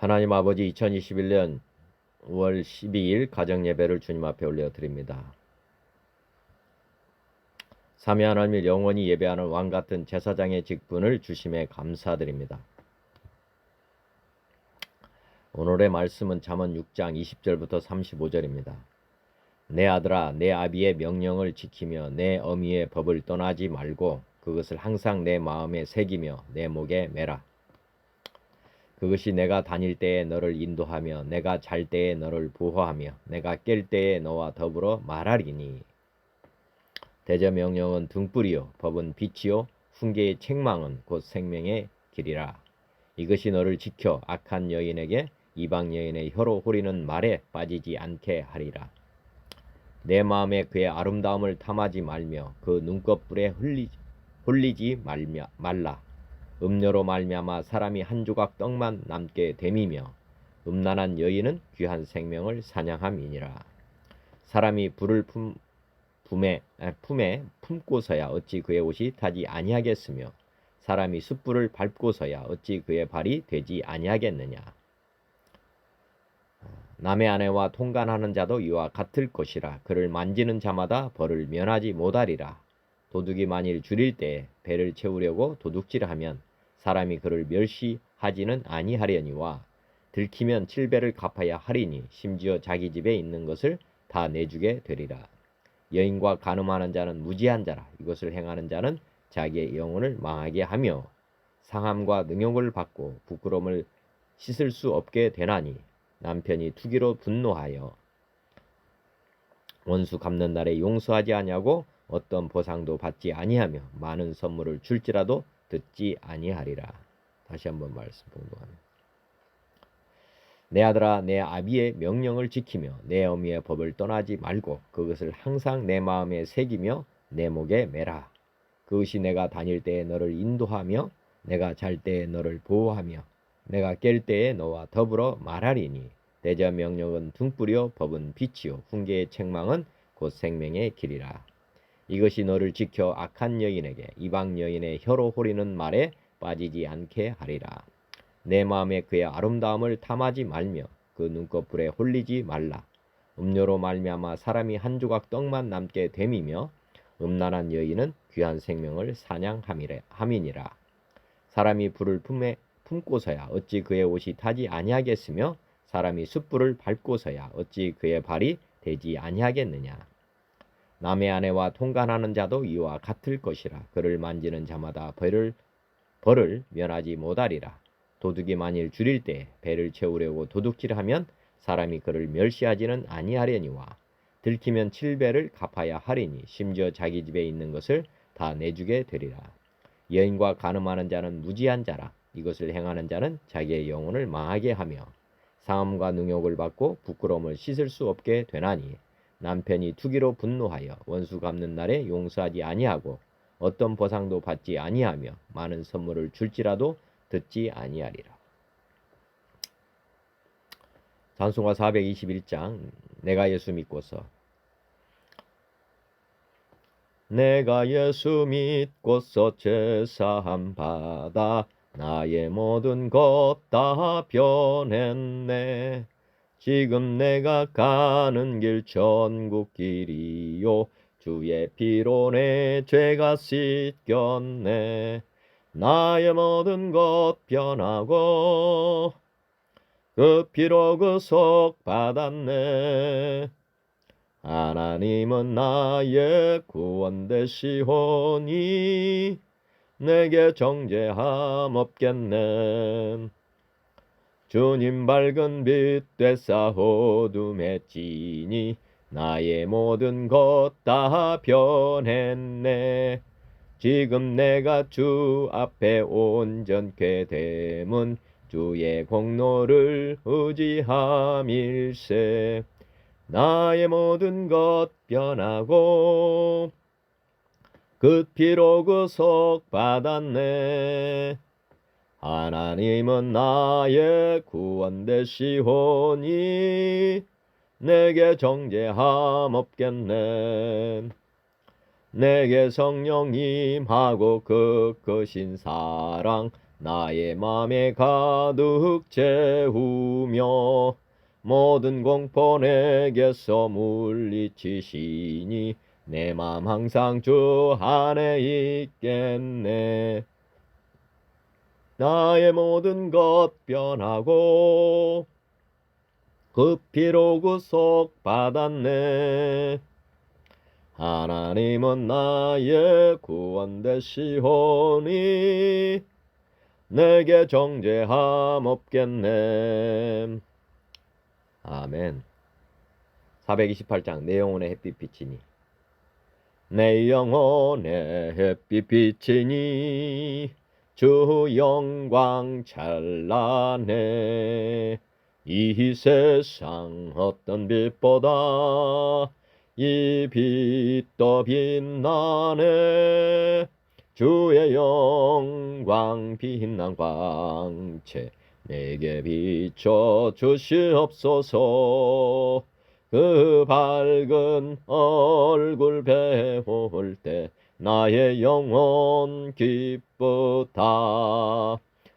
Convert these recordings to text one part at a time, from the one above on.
하나님 아버지 2021년 5월 12일 가정예배를 주님 앞에 올려드립니다. 삼위 하나님을 영원히 예배하는 왕같은 제사장의 직분을 주심에 감사드립니다. 오늘의 말씀은 잠언 6장 20절부터 35절입니다. 내 아들아, 내 아비의 명령을 지키며 내 어미의 법을 떠나지 말고 그것을 항상 내 마음에 새기며 내 목에 매라. 그것이 내가 다닐 때에 너를 인도하며 내가 잘 때에 너를 보호하며 내가 깰 때에 너와 더불어 말하리니. 대저 명령은 등불이요 법은 빛이요 훈계의 책망은 곧 생명의 길이라. 이것이 너를 지켜 악한 여인에게 이방 여인의 혀로 호리는 말에 빠지지 않게 하리라. 내 마음에 그의 아름다움을 탐하지 말며 그 눈꺼풀에 홀리지 말라. 음료로 말미암아 사람이 한 조각 떡만 남게 됨이며 음란한 여인은 귀한 생명을 사냥함이니라. 사람이 불을 품에 품고서야 어찌 그의 옷이 타지 아니하겠으며 사람이 숯불을 밟고서야 어찌 그의 발이 되지 아니하겠느냐. 남의 아내와 통간하는 자도 이와 같을 것이라. 그를 만지는 자마다 벌을 면하지 못하리라. 도둑이 만일 줄일 때에 배를 채우려고 도둑질하면 사람이 그를 멸시하지는 아니하려니와 들키면 7배를 갚아야 하리니 심지어 자기 집에 있는 것을 다 내주게 되리라. 여인과 간음하는 자는 무지한 자라. 이것을 행하는 자는 자기의 영혼을 망하게 하며 상함과 능욕을 받고 부끄러움을 씻을 수 없게 되나니 남편이 투기로 분노하여 원수 갚는 날에 용서하지 아니하고 어떤 보상도 받지 아니하며 많은 선물을 줄지라도 듣지 아니하리라. 다시 한번 말씀 봉독합니다. 내 아들아, 내 아비의 명령을 지키며 내 어미의 법을 떠나지 말고 그것을 항상 내 마음에 새기며 내 목에 매라. 그것이 내가 다닐 때에 너를 인도하며 내가 잘 때에 너를 보호하며 내가 깰 때에 너와 더불어 말하리니. 대저 명령은 등불이요 법은 빛이요 훈계의 책망은 곧 생명의 길이라. 이것이 너를 지켜 악한 여인에게 이방 여인의 혀로 호리는 말에 빠지지 않게 하리라. 내 마음에 그의 아름다움을 탐하지 말며 그 눈꺼풀에 홀리지 말라. 음료로 말미암아 사람이 한 조각 떡만 남게 됨이며 음란한 여인은 귀한 생명을 사냥함이니라. 사람이 불을 품고서야 어찌 그의 옷이 타지 아니하겠으며 사람이 숯불을 밟고서야 어찌 그의 발이 되지 아니하겠느냐. 남의 아내와 통간하는 자도 이와 같을 것이라. 그를 만지는 자마다 벌을 면하지 못하리라. 도둑이 만일 줄일 때 배를 채우려고 도둑질하면 사람이 그를 멸시하지는 아니하려니와 들키면 7배를 갚아야 하리니 심지어 자기 집에 있는 것을 다 내주게 되리라. 여인과 간음하는 자는 무지한 자라. 이것을 행하는 자는 자기의 영혼을 망하게 하며 상함과 능욕을 받고 부끄러움을 씻을 수 없게 되나니 남편이 투기로 분노하여 원수 갚는 날에 용서하지 아니하고 어떤 보상도 받지 아니하며 많은 선물을 줄지라도 듣지 아니하리라. 찬송가 421장 내가 예수 믿고서. 내가 예수 믿고서 제사함 받아 나의 모든 것 다 변했네. 지금 내가 가는 길 천국 길이요 주의 피로 내 죄가 씻겼네. 나의 모든 것 변하고 그 피로 구속 받았네. 하나님은 나의 구원 되시오니 내게 정죄함 없겠네. 주님 밝은 빛 되사 어둠에 찌니 나의 모든 것 다 변했네. 지금 내가 주 앞에 온전케 됨은 주의 공로를 의지함일세. 나의 모든 것 변하고 그 피로 구속 받았네. 하나님은 나의 구원 되시오니 내게 정죄함 없겠네. 내게 성령 임하고 그 크신 사랑 나의 맘에 가득 채우며 모든 공포 내게서 물리치시니 내 맘 항상 주 안에 있겠네. 나의 모든 것 변하고 그 피로 구속받았네. 하나님은 나의 구원 되시오니 내게 정죄함 없겠네. 아멘. 428장 내 영혼의 햇빛 비치니 내 영혼의 햇빛 비치니 주 영광 찬란해. 이 세상 어떤 빛보다 이 빛도 빛나네. 주의 영광 빛난 광채 내게 비춰 주시옵소서. 그 밝은 얼굴 배울 때 나의 영혼 기쁘다.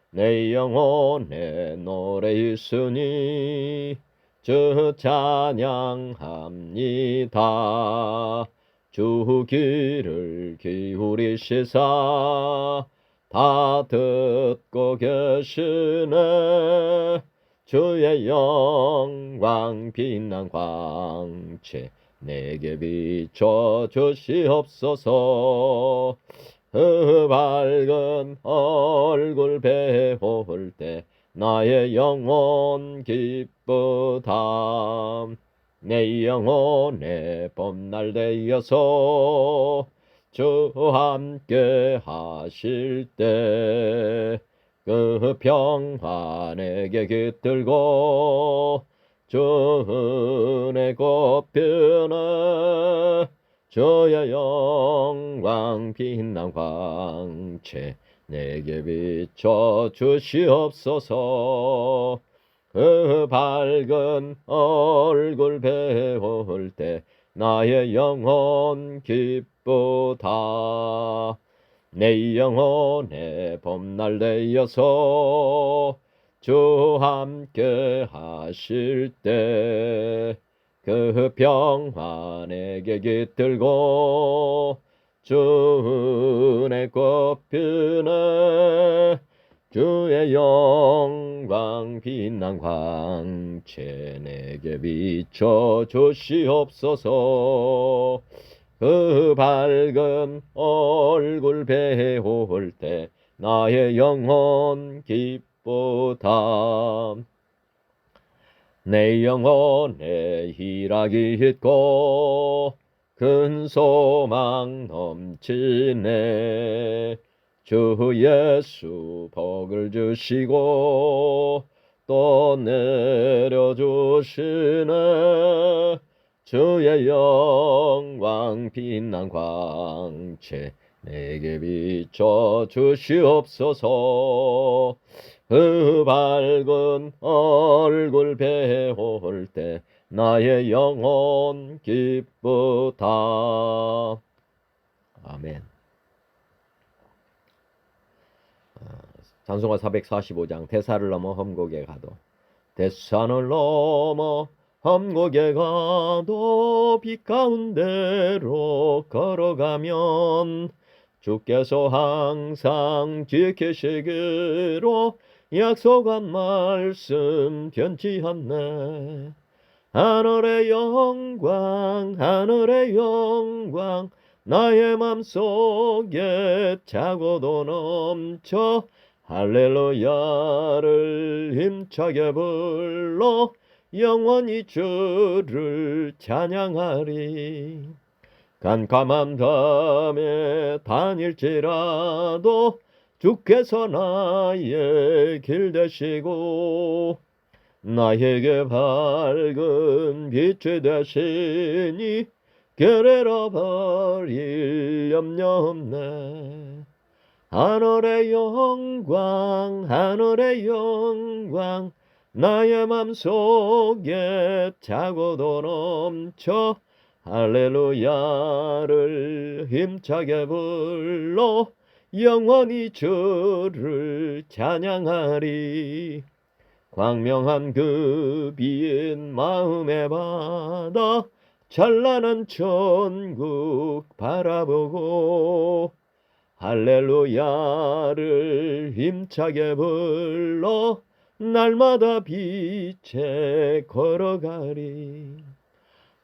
내 영혼에 노래 있으니 주 찬양합니다. 주 귀를 기울이시사 다 듣고 계시네. 주의 영광 빛난 광채 내게 비춰 주시옵소서. 그 밝은 얼굴 배울 때 나의 영혼 기쁘다. 내 영혼의 봄날 되어서 주 함께 하실 때 그 평화 내게 깃들고 주 은혜 곱히네. 주의 영광 빛난 광채 내게 비춰 주시옵소서. 그 밝은 얼굴 배울 때 나의 영혼 기쁘다. 내 영혼의 봄날 되어서 주 함께 하실 때 그 평화 내게 깃들고 주 은혜 곱히네. 주의 영광 빛난 광채 내게 비춰 주시옵소서. 그 밝은 얼굴 배울 때 나의 영혼 기쁘다. 내 영혼에 희락이 있고 큰 소망 넘치네. 주 예수 복을 주시고 또 내려주시네. 주의 영광 빛난 광채 내게 비춰 주시옵소서. 그 밝은 얼굴 배울 때 나의 영혼 기쁘다. 아멘. 찬송가 445장 대사를 넘어 험곡에 가도 대산을 넘어 험곡에 가도 빛 가운데로 걸어가면 주께서 항상 지키시기로 약속한 말씀 변치 않네. 하늘의 영광 하늘의 영광 나의 맘속에 차고도 넘쳐 할렐루야를 힘차게 불러 영원히 주를 찬양하리. 깜깜한 밤에 다닐지라도 주께서 나의 길 되시고 나에게 밝은 빛이 되시니 결례라 버릴 염려 없네. 하늘의 영광 하늘의 영광 나의 맘속에 차고도 넘쳐 할렐루야를 힘차게 불러 영원히 주를 찬양하리. 광명한 그 빈 마음의 바다 찬란한 천국 바라보고 할렐루야를 힘차게 불러 날마다 빛에 걸어가리.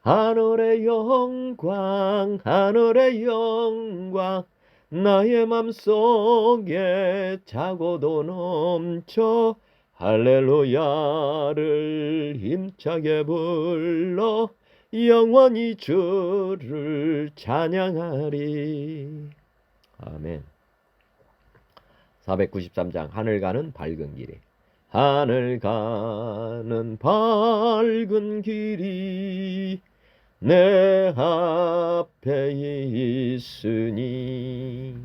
하늘의 영광 하늘의 영광 나의 맘속에 차고도 넘쳐 할렐루야를 힘차게 불러 영원히 주를 찬양하리. 아멘. 493장 하늘 가는 밝은 길이. 하늘 가는 밝은 길이 내 앞에 있으니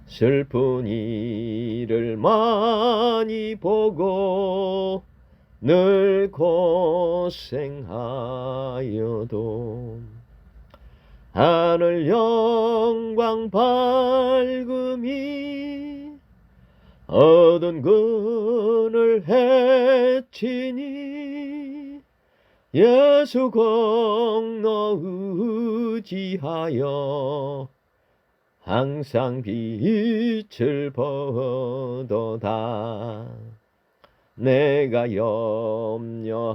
슬픈 일을 많이 보고 늘 고생하여도 하늘 영광 밝음이 어두운 그늘 헤치니 예수 공로 의지하여 항상 빛을 보도다. 내가 염려하는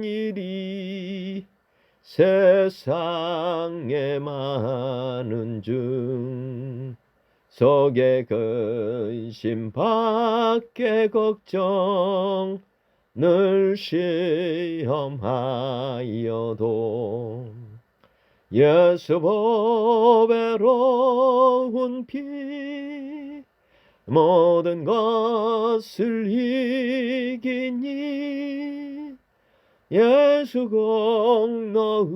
일이 세상에 많은 중 속에 근심 밖에 걱정 늘 시험하여도 예수 보배로운 피 모든 것을 이기니 예수 공로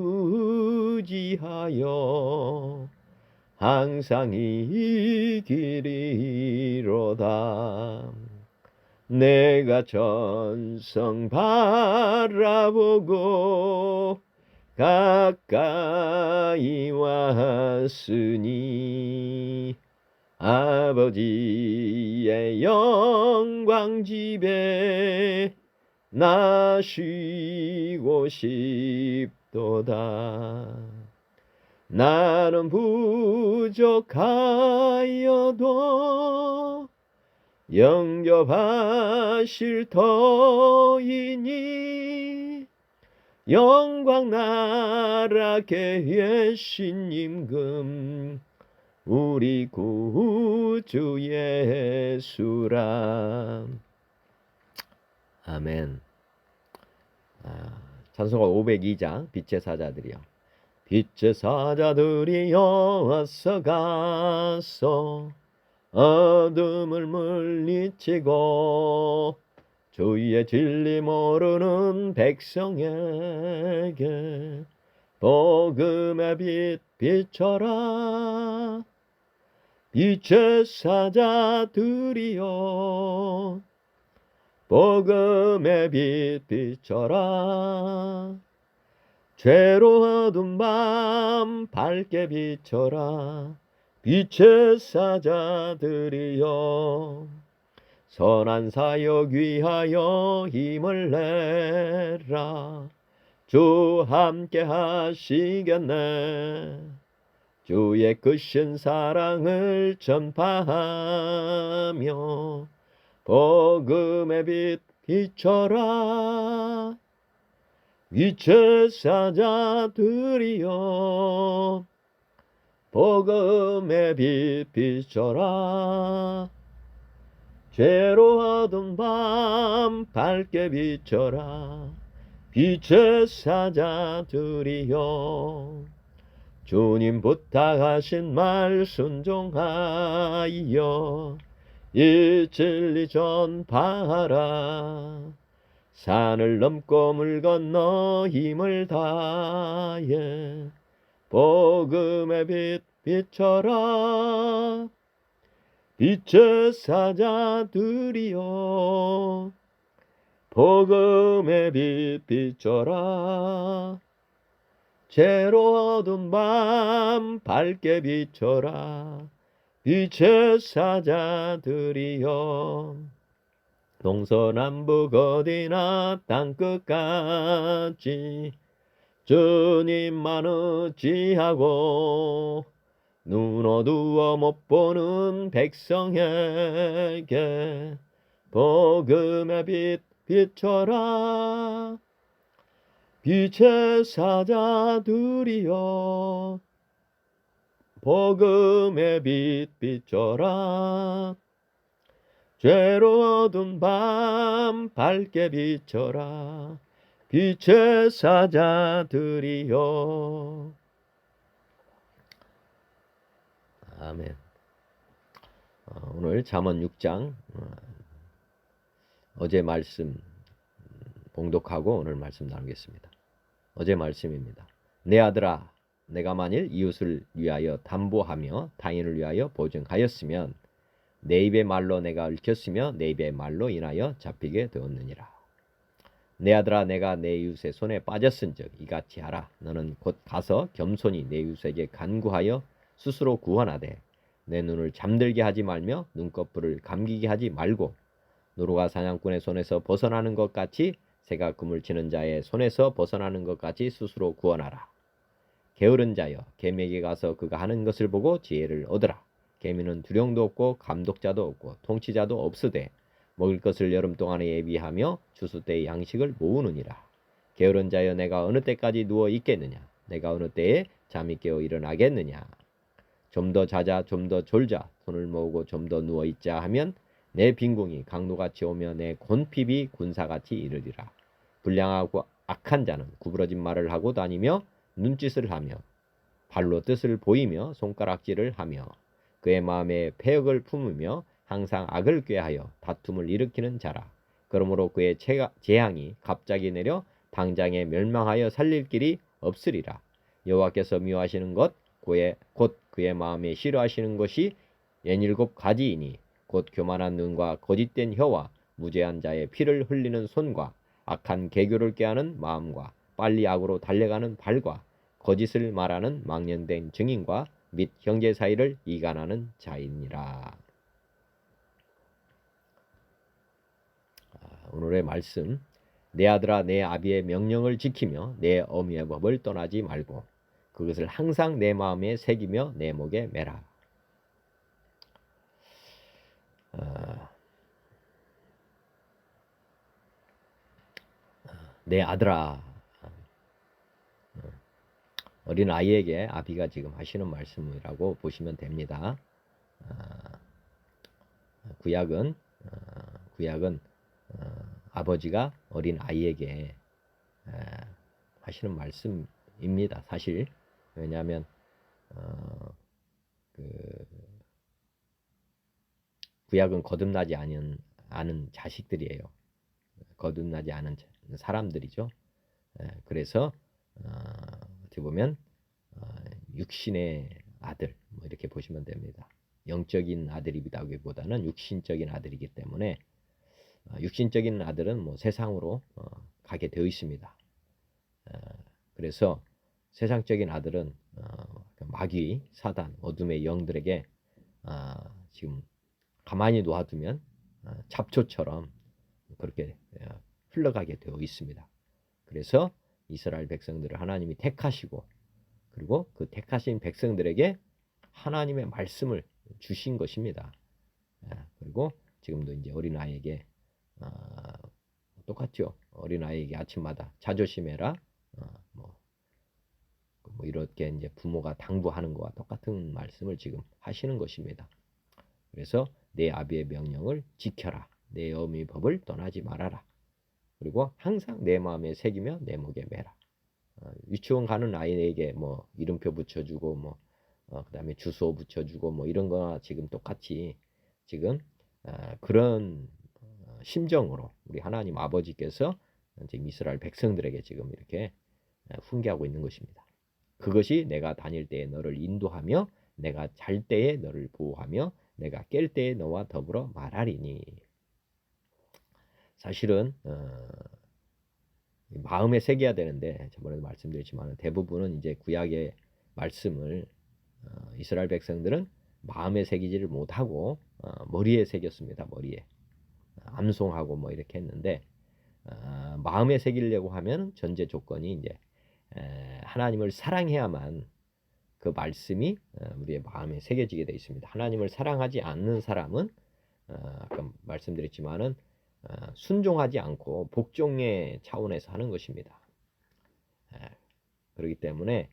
의지하여 항상 이기리로다. 내가 전성 바라보고 가까이 왔으니 아버지의 영광 집에 나 쉬고 싶도다. 나는 부족하여도 영접하실 터이니 영광 나라 계신 임금 우리 구주 예수라. 아멘. 찬송가 502장 빛의 사자들이여. 빛의 사자들이여 어서 가서 어둠을 물리치고 주의 진리 모르는 백성에게 복음의 빛 비춰라. 빛의 사자들이여 복음의 빛 비춰라. 죄로 어두운 밤 밝게 비춰라. 빛의 사자들이여 선한 사역 위하여 힘을 내라. 주 함께 하시겠네. 주의 크신 사랑을 전파하며 복음의 빛 비춰라. 빛의 사자들이여 복음의 빛 비춰라. 죄로 어두운 밤 밝게 비춰라. 빛의 사자들이여 주님 부탁하신 말 순종하여 이 진리 전파하라. 산을 넘고 물 건너 힘을 다해 복음의 빛 비춰라. 빛의 사자들이여 복음의 빛 비춰라. 죄로 어두운 밤 밝게 비춰라. 빛의 사자들이여 동서남북 어디나 땅끝까지 주님만 의지하고 눈 어두워 못 보는 백성에게 복음의 빛 비춰라. 빛의 사자들이여 복음의 빛 비춰라. 죄로 어두운 밤 밝게 비춰라. 빛의 사자들이여. 아멘. 오늘 잠언 6장 어제 말씀 봉독하고 오늘 말씀 나누겠습니다. 어제 말씀입니다. 내 아들아, 내가 만일 이웃을 위하여 담보하며 타인을 위하여 보증하였으면 내 입의 말로 내가 얽혔으며 내 입의 말로 인하여 잡히게 되었느니라. 내 아들아, 내가 내 이웃의 손에 빠졌은즉 이같이 하라. 너는 곧 가서 겸손히 내 이웃에게 간구하여 스스로 구원하되 내 눈을 잠들게 하지 말며 눈꺼풀을 감기게 하지 말고 노루가 사냥꾼의 손에서 벗어나는 것 같이 새가 그물 치는 자의 손에서 벗어나는 것 같이 스스로 구원하라. 게으른 자여, 개미에게 가서 그가 하는 것을 보고 지혜를 얻으라. 개미는 두령도 없고 감독자도 없고 통치자도 없으되 먹을 것을 여름 동안에 예비하며 추수 때의 양식을 모으느니라. 게으른 자여, 내가 어느 때까지 누워 있겠느냐? 내가 어느 때에 잠이 깨어 일어나겠느냐? 좀 더 자자, 좀 더 졸자, 손을 모으고 좀 더 누워 있자 하면 내 빈궁이 강도같이 오며 내 곤핍이 군사같이 이르리라. 불량하고 악한 자는 구부러진 말을 하고 다니며 눈짓을 하며 발로 뜻을 보이며 손가락질을 하며 그의 마음에 패역을 품으며 항상 악을 꾀하여 다툼을 일으키는 자라. 그러므로 그의 재앙이 갑자기 내려 당장에 멸망하여 살릴 길이 없으리라. 여호와께서 미워하시는 것 곧 그의 마음에 싫어하시는 것이 17가지이니 곧 교만한 눈과 거짓된 혀와 무죄한 자의 피를 흘리는 손과 악한 계교를 꾀하는 마음과 빨리 악으로 달려가는 발과 거짓을 말하는 망령된 증인과 및 형제 사이를 이간하는 자이니라. 오늘의 말씀. 내 아들아, 내 아비의 명령을 지키며 내 어미의 법을 떠나지 말고 그것을 항상 내 마음에 새기며 내 목에 매라. 내 아들아, 어린 아이에게 아비가 지금 하시는 말씀이라고 보시면 됩니다. 구약은 아버지가 어린 아이에게 하시는 말씀입니다. 사실 왜냐하면 구약은 거듭나지 않은 자식들이에요. 거듭나지 않은 사람들이죠. 그래서 어떻게 보면 육신의 아들 뭐 이렇게 보시면 됩니다. 영적인 아들이라기보다는 육신적인 아들이기 때문에 육신적인 아들은 뭐 세상으로 가게 되어 있습니다. 그래서 세상적인 아들은 마귀, 사단, 어둠의 영들에게 지금 가만히 놓아두면 잡초처럼 그렇게 흘러가게 되어 있습니다. 그래서 이스라엘 백성들을 하나님이 택하시고 그리고 그 택하신 백성들에게 하나님의 말씀을 주신 것입니다. 그리고 지금도 이제 어린아이에게 똑같죠. 어린아이에게 아침마다 자조심해라. 뭐 이렇게 이제 부모가 당부하는 것과 똑같은 말씀을 지금 하시는 것입니다. 그래서 내 아비의 명령을 지켜라. 내 어미 법을 떠나지 말아라. 그리고 항상 내 마음에 새기며 내 목에 매라. 유치원 가는 아이에게 뭐 이름표 붙여주고 그다음에 주소 붙여주고 뭐 이런 거나 지금 똑같이 지금 그런 심정으로 우리 하나님 아버지께서 지금 이스라엘 백성들에게 지금 이렇게 훈계하고 있는 것입니다. 그것이 내가 다닐 때에 너를 인도하며 내가 잘 때에 너를 보호하며 내가 깰 때에 너와 더불어 말하리니. 사실은 마음에 새겨야 되는데 저번에도 말씀드렸지만 대부분은 이제 구약의 말씀을 이스라엘 백성들은 마음에 새기지를 못하고 머리에 새겼습니다. 머리에 암송하고 뭐 이렇게 했는데 마음에 새기려고 하면 전제 조건이 이제 하나님을 사랑해야만 그 말씀이 우리의 마음에 새겨지게 되어 있습니다. 하나님을 사랑하지 않는 사람은 아까 말씀드렸지만은 순종하지 않고 복종의 차원에서 하는 것입니다. 그렇기 때문에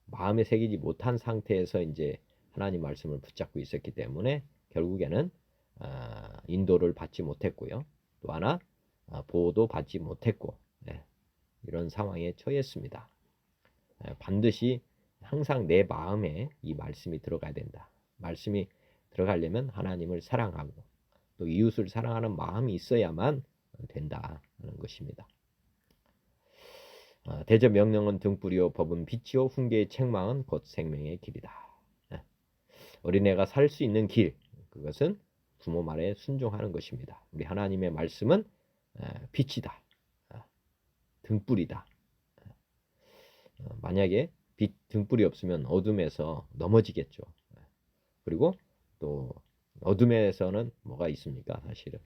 마음에 새기지 못한 상태에서 이제 하나님 말씀을 붙잡고 있었기 때문에 결국에는 인도를 받지 못했고요. 또 하나 보호도 받지 못했고 이런 상황에 처했습니다. 반드시 항상 내 마음에 이 말씀이 들어가야 된다. 말씀이 들어가려면 하나님을 사랑하고 또 이웃을 사랑하는 마음이 있어야만 된다는 것입니다. 대저 명령은 등불이요 법은 빛이요 훈계의 책망은 곧 생명의 길이다. 어린애가 살 수 있는 길, 그것은 부모 말에 순종하는 것입니다. 우리 하나님의 말씀은 빛이다. 등불이다. 만약에 빛 등불이 없으면 어둠에서 넘어지겠죠. 그리고 또 어둠에서는 뭐가 있습니까? 사실은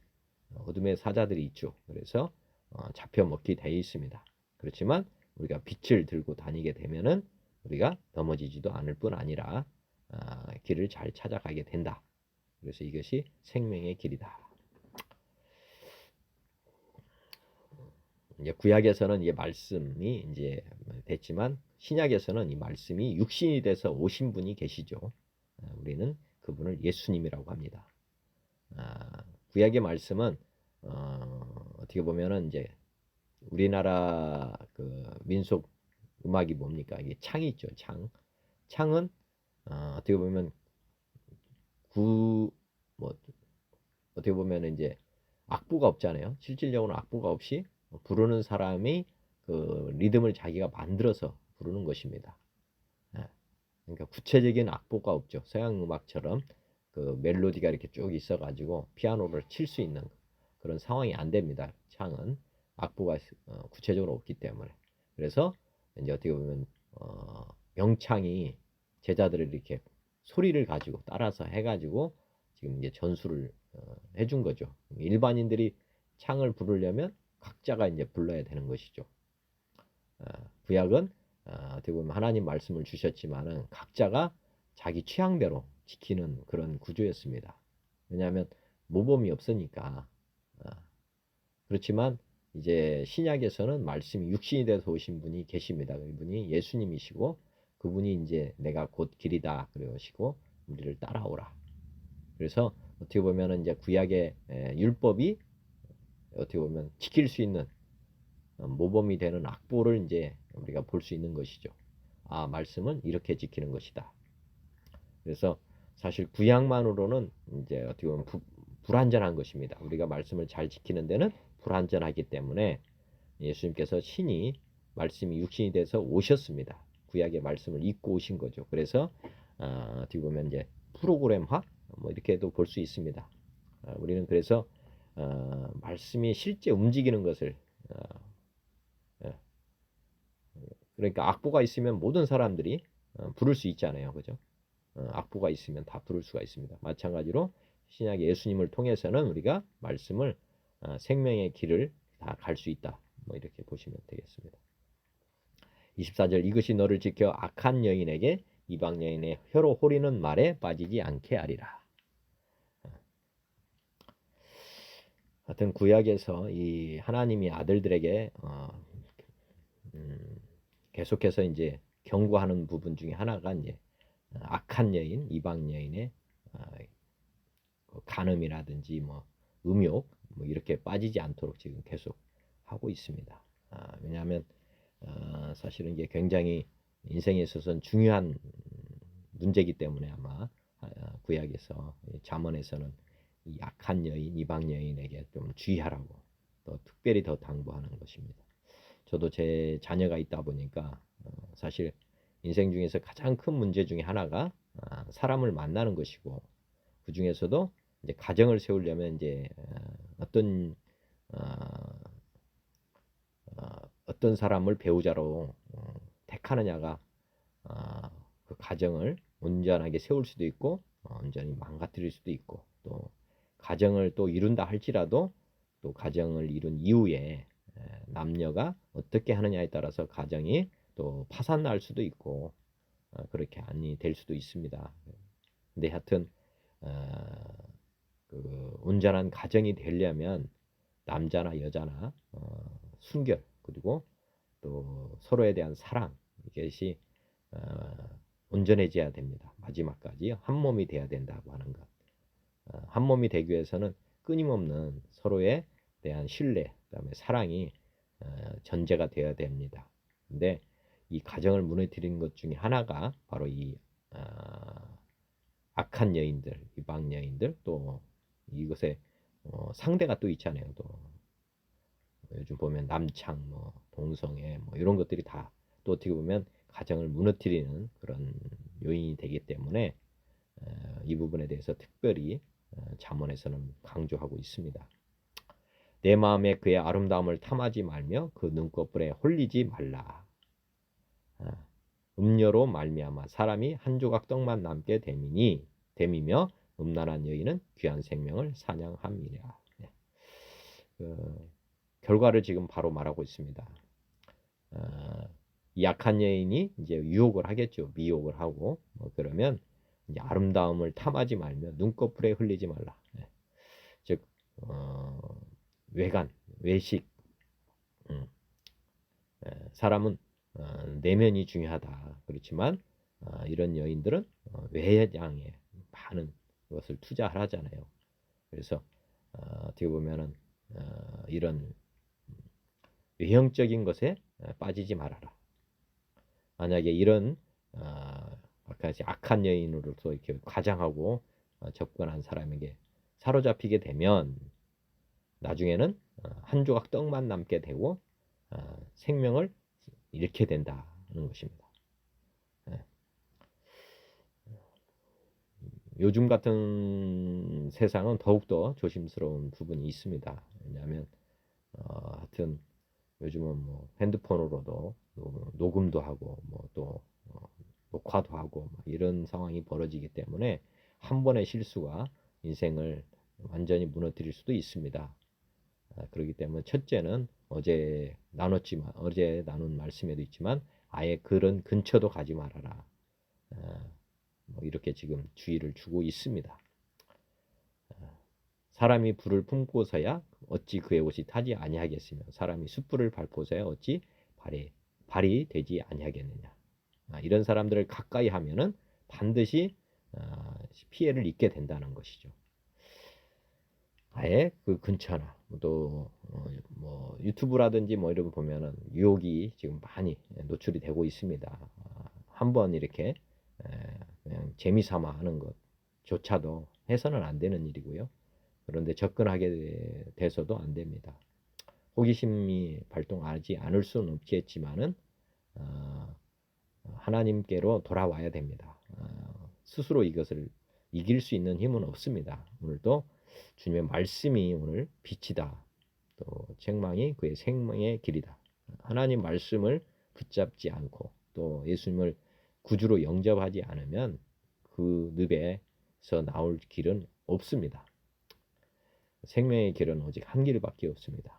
어둠의 사자들이 있죠. 그래서 잡혀 먹게 되어 있습니다. 그렇지만 우리가 빛을 들고 다니게 되면은 우리가 넘어지지도 않을 뿐 아니라 길을 잘 찾아가게 된다. 그래서 이것이 생명의 길이다. 이제 구약에서는 이 말씀이 이제 됐지만 신약에서는 이 말씀이 육신이 돼서 오신 분이 계시죠. 우리는 그분을 예수님이라고 합니다. 구약의 말씀은 어떻게 보면은 이제 우리나라 그 민속 음악이 뭡니까? 이게 창이 있죠. 창은 어떻게 보면 뭐 어떻게 보면 이제 악보가 없잖아요. 실질적으로 악보가 없이 부르는 사람이 그 리듬을 자기가 만들어서 부르는 것입니다. 그러니까 구체적인 악보가 없죠. 서양 음악처럼 그 멜로디가 이렇게 쭉 있어가지고 피아노를 칠 수 있는 그런 상황이 안 됩니다. 창은 악보가 구체적으로 없기 때문에. 그래서 이제 어떻게 보면 명창이 제자들을 이렇게 소리를 가지고 따라서 해가지고 지금 이제 전수를 해준 거죠. 일반인들이 창을 부르려면 각자가 이제 불러야 되는 것이죠. 구약은 어떻게 보면 하나님 말씀을 주셨지만은 각자가 자기 취향대로 지키는 그런 구조였습니다. 왜냐하면 모범이 없으니까. 그렇지만 이제 신약에서는 말씀이 육신이 돼서 오신 분이 계십니다. 그분이 예수님이시고 그분이 이제 내가 곧 길이다 그러시고 우리를 따라오라. 그래서 어떻게 보면은 이제 구약의 율법이 어떻게 보면 지킬 수 있는 모범이 되는 악보를 이제 우리가 볼 수 있는 것이죠. 말씀은 이렇게 지키는 것이다. 그래서 사실 구약만으로는 이제 어떻게 보면 불완전한 것입니다. 우리가 말씀을 잘 지키는 데는 불완전하기 때문에 예수님께서 신이 말씀이 육신이 돼서 오셨습니다. 구약의 말씀을 입고 오신 거죠. 그래서 어떻게 보면 이제 프로그램화 뭐 이렇게도 볼 수 있습니다. 우리는 그래서 말씀이 실제 움직이는 것을 그러니까 악보가 있으면 모든 사람들이 부를 수 있잖아요. 그죠? 악보가 있으면 다 부를 수가 있습니다. 마찬가지로 신약 예수님을 통해서는 우리가 말씀을 생명의 길을 다 갈 수 있다. 뭐 이렇게 보시면 되겠습니다. 24절 이것이 너를 지켜 악한 여인에게 이방 여인의 혀로 호리는 말에 빠지지 않게 하리라. 하여튼 구약에서 이 하나님이 아들들에게 계속해서 이제 경고하는 부분 중에 하나가 이제 악한 여인, 이방 여인의 간음이라든지 뭐 음욕 뭐 이렇게 빠지지 않도록 지금 계속 하고 있습니다. 왜냐하면 사실은 이게 굉장히 인생에 있어서는 중요한 문제이기 때문에 아마 구약에서 잠언에서는 이 악한 여인, 이방 여인에게 좀 주의하라고 또 특별히 더 당부하는 것입니다. 저도 제 자녀가 있다 보니까 사실 인생 중에서 가장 큰 문제 중에 하나가 사람을 만나는 것이고 그 중에서도 이제 가정을 세우려면 이제 어떤 사람을 배우자로 택하느냐가 그 가정을 온전하게 세울 수도 있고 온전히 망가뜨릴 수도 있고 또 가정을 또 이룬다 할지라도 또 가정을 이룬 이후에 남녀가 어떻게 하느냐에 따라서 가정이 또 파산날 수도 있고 그렇게 아니 될 수도 있습니다. 근데 하여튼 그 온전한 가정이 되려면 남자나 여자나 순결 그리고 또 서로에 대한 사랑 이것이 온전해져야 됩니다. 마지막까지 한 몸이 돼야 된다고 하는 것. 한 몸이 되기 위해서는 끊임없는 서로에 대한 신뢰, 그다음에 사랑이 전제가 되어야 됩니다. 근데 이 가정을 무너뜨리는 것 중에 하나가 바로 이 악한 여인들, 이방 여인들 또 이것에 상대가 또 있잖아요. 또 요즘 보면 남창, 뭐 동성애, 뭐 이런 것들이 다 또 어떻게 보면 가정을 무너뜨리는 그런 요인이 되기 때문에 이 부분에 대해서 특별히 잠언에서는 강조하고 있습니다. 내 마음에 그의 아름다움을 탐하지 말며 그 눈꺼풀에 홀리지 말라. 음녀로 말미암아 사람이 한 조각 떡만 남게 됨이며 음란한 여인은 귀한 생명을 사냥함이라. 네. 결과를 지금 바로 말하고 있습니다. 약한 여인이 이제 유혹을 하겠죠. 미혹을 하고 그러면 이제 아름다움을 탐하지 말며 눈꺼풀에 흘리지 말라. 네. 즉 외관, 외식. 사람은 내면이 중요하다. 그렇지만 이런 여인들은 외양에 많은 것을 투자하잖아요. 그래서 어떻게 보면은 이런 외형적인 것에 빠지지 말아라. 만약에 이런 악한 여인으로서 이렇게 과장하고 접근한 사람에게 사로잡히게 되면 나중에는 한 조각 떡만 남게 되고 생명을 잃게 된다는 것입니다. 요즘 같은 세상은 더욱더 조심스러운 부분이 있습니다. 왜냐하면 하여튼 요즘은 뭐 핸드폰으로도 녹음도 하고 뭐 또 녹화도 하고 이런 상황이 벌어지기 때문에 한 번의 실수가 인생을 완전히 무너뜨릴 수도 있습니다. 그렇기 때문에 첫째는 어제 나눈 말씀에도 있지만 아예 그런 근처도 가지 말아라. 뭐 이렇게 지금 주의를 주고 있습니다. 사람이 불을 품고서야 어찌 그의 옷이 타지 아니하겠으며 사람이 숯불을 밟고서야 어찌 발이 되지 아니하겠느냐. 이런 사람들을 가까이 하면은 반드시 피해를 입게 된다는 것이죠. 아예 그 근처나 또 뭐 유튜브라든지 뭐 이런 거 보면은 유혹이 지금 많이 노출이 되고 있습니다. 한번 이렇게 그냥 재미삼아 하는 것조차도 해서는 안 되는 일이고요. 그런데 접근하게 돼서도 안 됩니다. 호기심이 발동하지 않을 수는 없겠지만은 하나님께로 돌아와야 됩니다. 스스로 이것을 이길 수 있는 힘은 없습니다. 오늘도 주님의 말씀이 오늘 빛이다. 또 책망이 그의 생명의 길이다. 하나님 말씀을 붙잡지 않고 또 예수님을 구주로 영접하지 않으면 그 늪에서 나올 길은 없습니다. 생명의 길은 오직 한 길밖에 없습니다.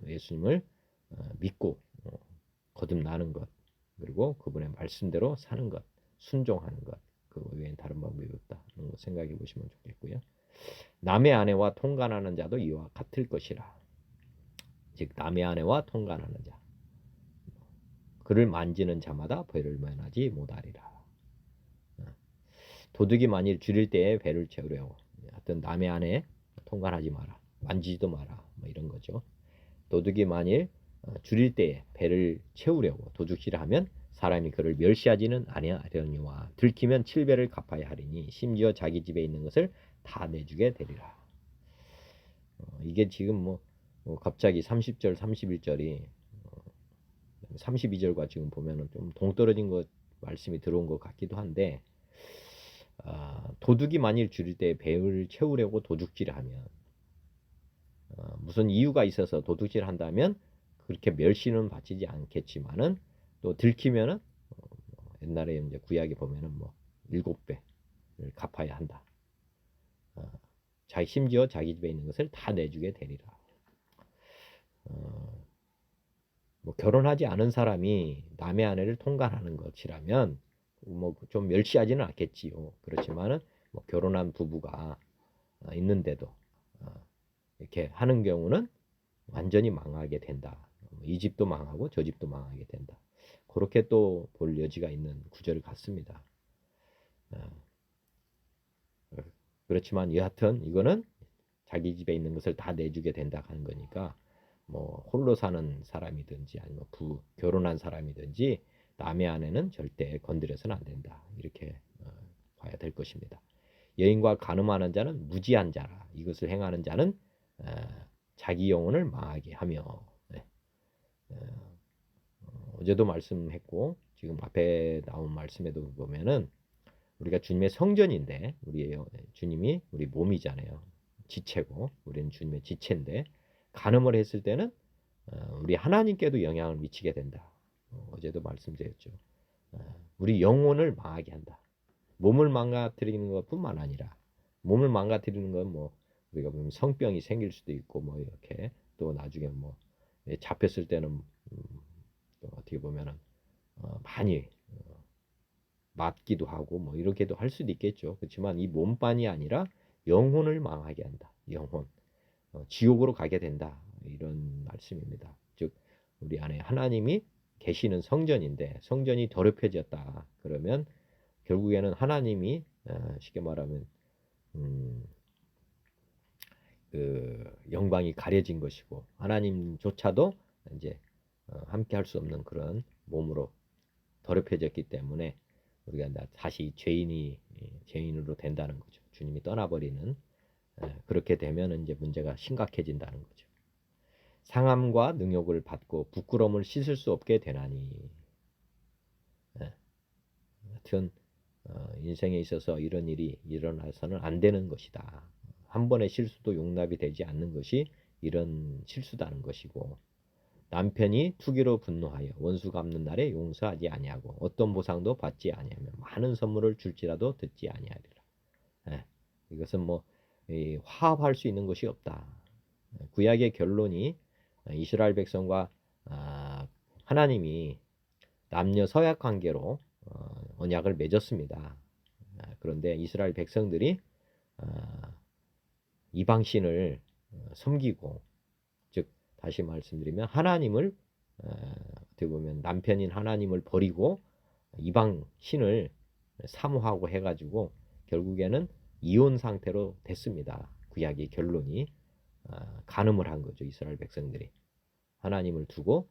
예수님을 믿고 거듭나는 것 그리고 그분의 말씀대로 사는 것 순종하는 것 그 외엔 다른 방법이 없다 하는 거 생각해 보시면 좋겠고요. 남의 아내와 통간하는 자도 이와 같을 것이라. 즉 남의 아내와 통간하는 자 그를 만지는 자마다 벌을 면하지 못하리라. 도둑이 만일 줄일 때에 배를 채우려고 하여튼 남의 아내 통간하지 마라. 만지지도 마라. 뭐 이런 거죠. 도둑이 만일 줄일 때에 배를 채우려고 도둑질을 하면 사람이 그를 멸시하지는 아니하려니와 들키면 7배를 갚아야 하리니 심지어 자기 집에 있는 것을 다 내주게 되리라. 이게 지금 뭐 갑자기 30절 31절이 32절과 지금 보면은 좀 동떨어진 것 말씀이 들어온 것 같기도 한데 도둑이 만일 줄일 때에 배를 채우려고 도둑질을 하면 무슨 이유가 있어서 도둑질 한다면 그렇게 멸시는 받지 않겠지만은 또 들키면은 옛날에 이제 구약에 보면은 뭐 7배를 갚아야 한다. 심지어 자기 집에 있는 것을 다 내주게 되리라. 뭐 결혼하지 않은 사람이 남의 아내를 통간하는 것이라면 뭐 좀 멸시하지는 않겠지요. 그렇지만은 뭐 결혼한 부부가 있는데도 이렇게 하는 경우는 완전히 망하게 된다. 이 집도 망하고 저 집도 망하게 된다. 그렇게 또 볼 여지가 있는 구절 같습니다. 그렇지만 여하튼 이거는 자기 집에 있는 것을 다 내주게 된다 하는 거니까 뭐 홀로 사는 사람이든지 아니면 결혼한 사람이든지 남의 아내는 절대 건드려서는 안 된다. 이렇게 봐야 될 것입니다. 여인과 간음하는 자는 무지한 자라. 이것을 행하는 자는 자기 영혼을 망하게 하며. 네. 어제도 말씀했고 지금 앞에 나온 말씀에도 보면은 우리가 주님의 성전인데 주님이 우리 몸이잖아요. 지체고 우리는 주님의 지체인데 간음을 했을 때는 우리 하나님께도 영향을 미치게 된다. 어제도 말씀드렸죠. 우리 영혼을 망하게 한다. 몸을 망가뜨리는 것뿐만 아니라 몸을 망가뜨리는 건 뭐 우리가 보면 성병이 생길 수도 있고 뭐 이렇게 또 나중에 뭐 잡혔을 때는 또 어떻게 보면은 많이 맞기도 하고 뭐 이렇게도 할 수도 있겠죠. 그렇지만 이 몸만이 아니라 영혼을 망하게 한다. 영혼. 지옥으로 가게 된다. 이런 말씀입니다. 즉 우리 안에 하나님이 계시는 성전인데 성전이 더럽혀졌다. 그러면 결국에는 하나님이 쉽게 말하면 그 영광이 가려진 것이고 하나님조차도 이제 함께 할 수 없는 그런 몸으로 더럽혀졌기 때문에 우리가 다시 죄인으로 된다는 거죠. 주님이 떠나버리는 그렇게 되면 이제 문제가 심각해진다는 거죠. 상함과 능욕을 받고 부끄러움을 씻을 수 없게 되나니. 하여튼 인생에 있어서 이런 일이 일어나서는 안 되는 것이다. 한 번의 실수도 용납이 되지 않는 것이 이런 실수다는 것이고 남편이 투기로 분노하여 원수 갚는 날에 용서하지 아니하고 어떤 보상도 받지 아니하며 많은 선물을 줄지라도 듣지 아니하리라. 이것은 뭐 화합할 수 있는 것이 없다. 구약의 결론이 이스라엘 백성과 하나님이 남녀 서약 관계로 언약을 맺었습니다. 그런데 이스라엘 백성들이 이방신을 섬기고 즉 다시 말씀드리면 하나님을 어떻게 보면 남편인 하나님을 버리고 이방 신을 사모하고 해가지고 결국에는 이혼 상태로 됐습니다. 구약의 결론이 간음을 한 거죠. 이스라엘 백성들이 하나님을 두고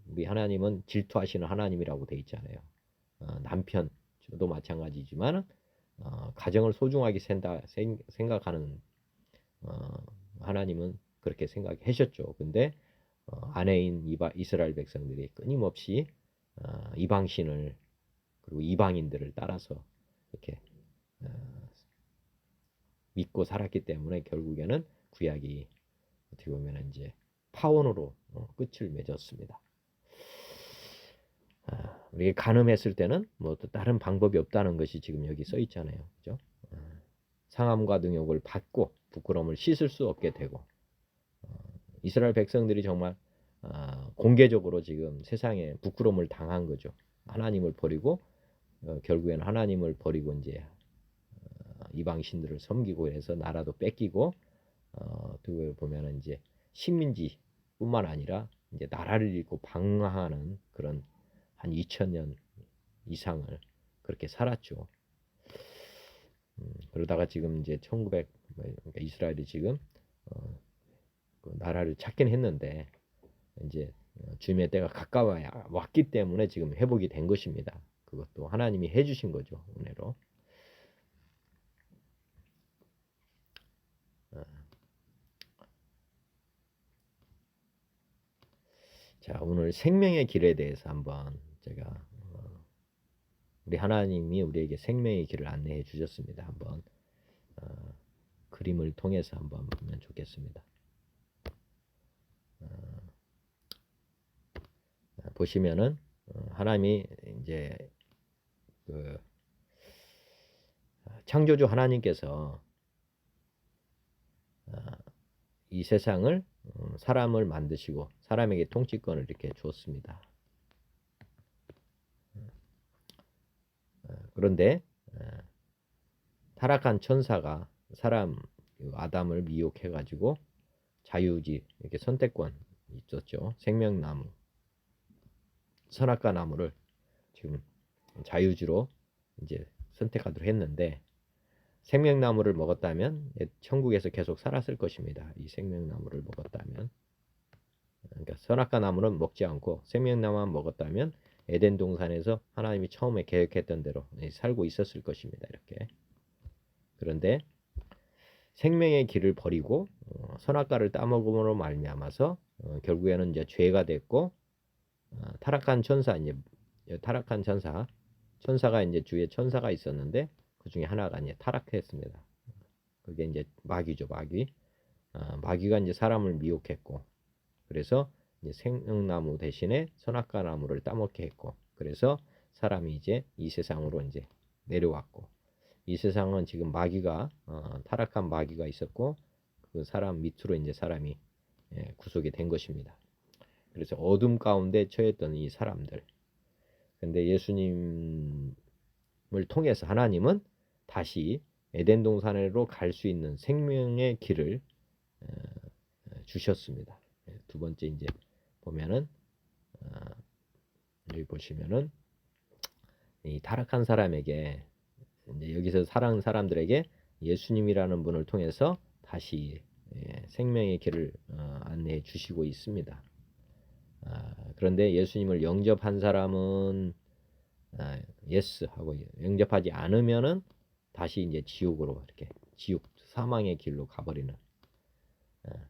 우리 하나님은 질투하시는 하나님이라고 돼 있잖아요. 남편도 마찬가지지만 가정을 소중하게 생각하는 하나님은 그렇게 생각하셨죠. 근데 아내인 이스라엘 백성들이 끊임없이 이방신을 그리고 이방인들을 따라서 이렇게 믿고 살았기 때문에 결국에는 구약이 어떻게 보면 이제 파혼으로 끝을 맺었습니다. 우리 간음했을 때는 뭐 또 다른 방법이 없다는 것이 지금 여기 써 있잖아요. 그죠? 상함과 능욕을 받고 부끄러움을 씻을 수 없게 되고 이스라엘 백성들이 정말 공개적으로 지금 세상에 부끄러움을 당한 거죠. 하나님을 버리고 결국에는 하나님을 버리고 이제 이방 신들을 섬기고 해서 나라도 뺏기고 어떻게 보면은 이제 식민지뿐만 아니라 이제 나라를 잃고 방황하는 그런 한 2000년 이상을 그렇게 살았죠. 그러다가 지금 이제 1900 그러니까 이스라엘이 지금 그 나라를 찾긴 했는데 이제 주님의 때가 가까워 왔기 때문에 지금 회복이 된 것입니다. 그것도 하나님이 해주신 거죠. 은혜로. 자, 오늘 생명의 길에 대해서 한번 제가 우리 하나님이 우리에게 생명의 길을 안내해 주셨습니다. 한번 그림을 통해서 한번 보면 좋겠습니다. 보시면은 하나님이 이제 그 창조주 하나님께서 이 세상을 사람을 만드시고 사람에게 통치권을 이렇게 주었습니다. 그런데 타락한 천사가 사람 아담을 미혹해가지고 자유지 이렇게 선택권 있었죠. 생명나무, 선악과 나무를 지금 자유지로 이제 선택하도록 했는데 생명나무를 먹었다면 천국에서 계속 살았을 것입니다. 이 생명나무를 먹었다면, 그러니까 선악과 나무는 먹지 않고 생명나무만 먹었다면 에덴 동산에서 하나님이 처음에 계획했던 대로 살고 있었을 것입니다. 이렇게. 그런데 생명의 길을 버리고 선악과를 따먹음으로 말미암아서 결국에는 이제 죄가 됐고 타락한 천사 이제 타락한 천사가 이제 주위에 천사가 있었는데 그 중에 하나가 이제 타락했습니다. 그게 이제 마귀죠, 마귀. 마귀가 이제 사람을 미혹했고 그래서 이제 생명나무 대신에 선악과 나무를 따먹게 했고 그래서 사람이 이제 이 세상으로 이제 내려왔고 이 세상은 지금 마귀가 타락한 마귀가 있었고 그 사람 밑으로 이제 사람이 구속이 된 것입니다. 그래서 어둠 가운데 처했던 이 사람들. 근데 예수님을 통해서 하나님은 다시 에덴 동산으로 갈 수 있는 생명의 길을 주셨습니다. 두 번째 이제 보면은 여기 보시면은 이 타락한 사람에게 이제 여기서 사랑하는 사람들에게 예수님이라는 분을 통해서 다시 생명의 길을 안내해 주시고 있습니다. 그런데 예수님을 영접한 사람은 예스 하고 영접하지 않으면은 다시 이제 지옥으로 이렇게 지옥 사망의 길로 가버리는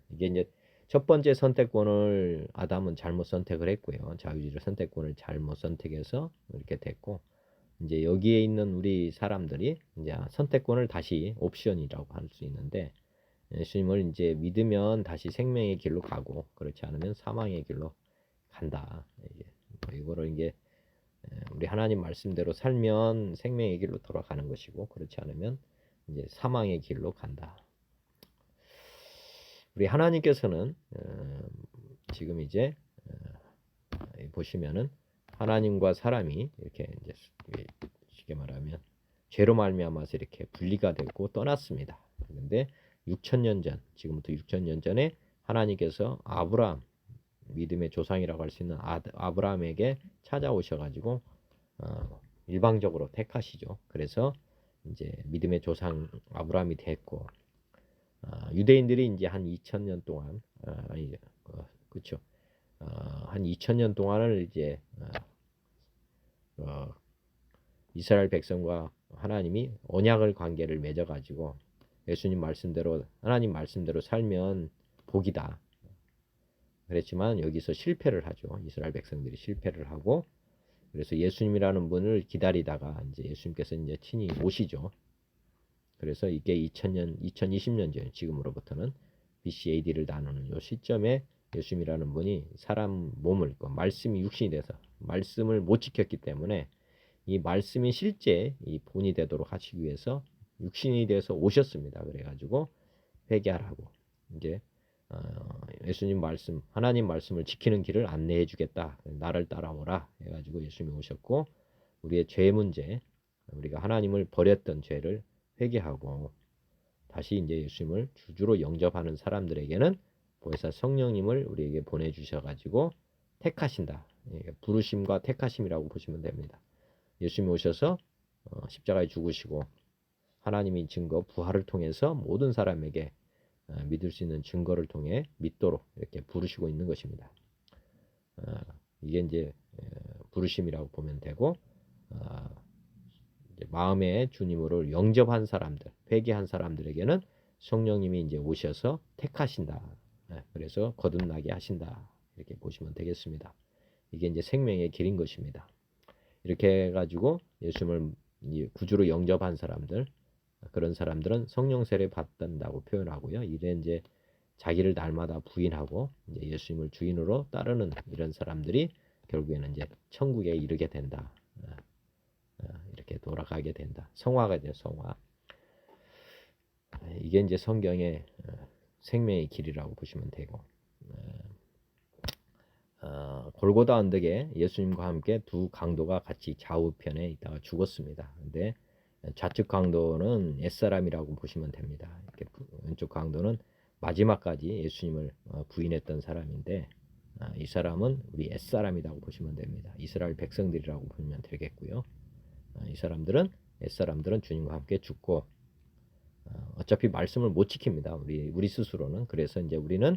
이게 이제 첫 번째 선택권을 아담은 잘못 선택을 했고요. 자유주의 선택권을 잘못 선택해서 이렇게 됐고 이제 여기에 있는 우리 사람들이 이제 선택권을 다시 옵션이라고 할 수 있는데 예수님을 이제 믿으면 다시 생명의 길로 가고 그렇지 않으면 사망의 길로 간다. 이거를 이제 우리 하나님 말씀대로 살면 생명의 길로 돌아가는 것이고 그렇지 않으면 이제 사망의 길로 간다. 우리 하나님께서는 지금 이제 보시면은 하나님과 사람이 이렇게 이제 쉽게 말하면 죄로 말미암아서 이렇게 분리가 되고 떠났습니다. 그런데 6,000년 전, 지금부터 6,000년 전에 하나님께서 아브라함 믿음의 조상이라고 할 수 있는 아브라함에게 찾아오셔가지고 일방적으로 택하시죠. 그래서 이제 믿음의 조상 아브라함이 됐고 유대인들이 이제 한 2,000년 동안 그렇죠. 한 2,000년 동안을 이제 이스라엘 백성과 하나님이 언약을 관계를 맺어가지고 예수님 말씀대로 하나님 말씀대로 살면 복이다. 그랬지만 여기서 실패를 하죠. 이스라엘 백성들이 실패를 하고 그래서 예수님이라는 분을 기다리다가 이제 예수님께서 이제 친히 오시죠. 그래서 이게 2020년 전 지금으로부터는 BC AD를 나누는 요 시점에 예수님이라는 분이 사람 몸을 말씀이 육신이 돼서 말씀을 못 지켰기 때문에 이 말씀이 실제 이 본이 되도록 하시기 위해서 육신이 돼서 오셨습니다. 그래가지고 회개하라고 이제 예수님 말씀 하나님 말씀을 지키는 길을 안내해 주겠다. 나를 따라오라 해가지고 예수님이 오셨고 우리의 죄 문제 우리가 하나님을 버렸던 죄를 회개하고 다시 이제 예수님을 주주로 영접하는 사람들에게는 보혜사 성령님을 우리에게 보내주셔가지고 택하신다. 부르심과 택하심이라고 보시면 됩니다. 예수님이 오셔서 십자가에 죽으시고 하나님이 증거 부활을 통해서 모든 사람에게 믿을 수 있는 증거를 통해 믿도록 이렇게 부르시고 있는 것입니다. 이게 이제 부르심이라고 보면 되고 이제 마음의 주님으로 영접한 사람들, 회개한 사람들에게는 성령님이 이제 오셔서 택하신다. 그래서 거듭나게 하신다. 이렇게 보시면 되겠습니다. 이게 이제 생명의 길인 것입니다. 이렇게 해가지고 예수님을 구주로 영접한 사람들, 그런 사람들은 성령 세례 받는다고 표현하고요. 이래 이제 자기를 날마다 부인하고 이제 예수님을 주인으로 따르는 이런 사람들이 결국에는 이제 천국에 이르게 된다. 이렇게 돌아가게 된다. 성화가 돼요. 성화. 이게 이제 성경의 생명의 길이라고 보시면 되고, 골고다 언덕에 예수님과 함께 두 강도가 같이 좌우편에 있다가 죽었습니다. 근데 좌측 강도는 옛사람이라고 보시면 됩니다. 이렇게 왼쪽 강도는 마지막까지 예수님을 부인했던 사람인데, 이 사람은 우리 옛사람이라고 보시면 됩니다. 이스라엘 백성들이라고 보면 되겠고요. 이 사람들은 옛사람들은 주님과 함께 죽고, 어차피 말씀을 못 지킵니다. 우리 스스로는. 그래서 이제 우리는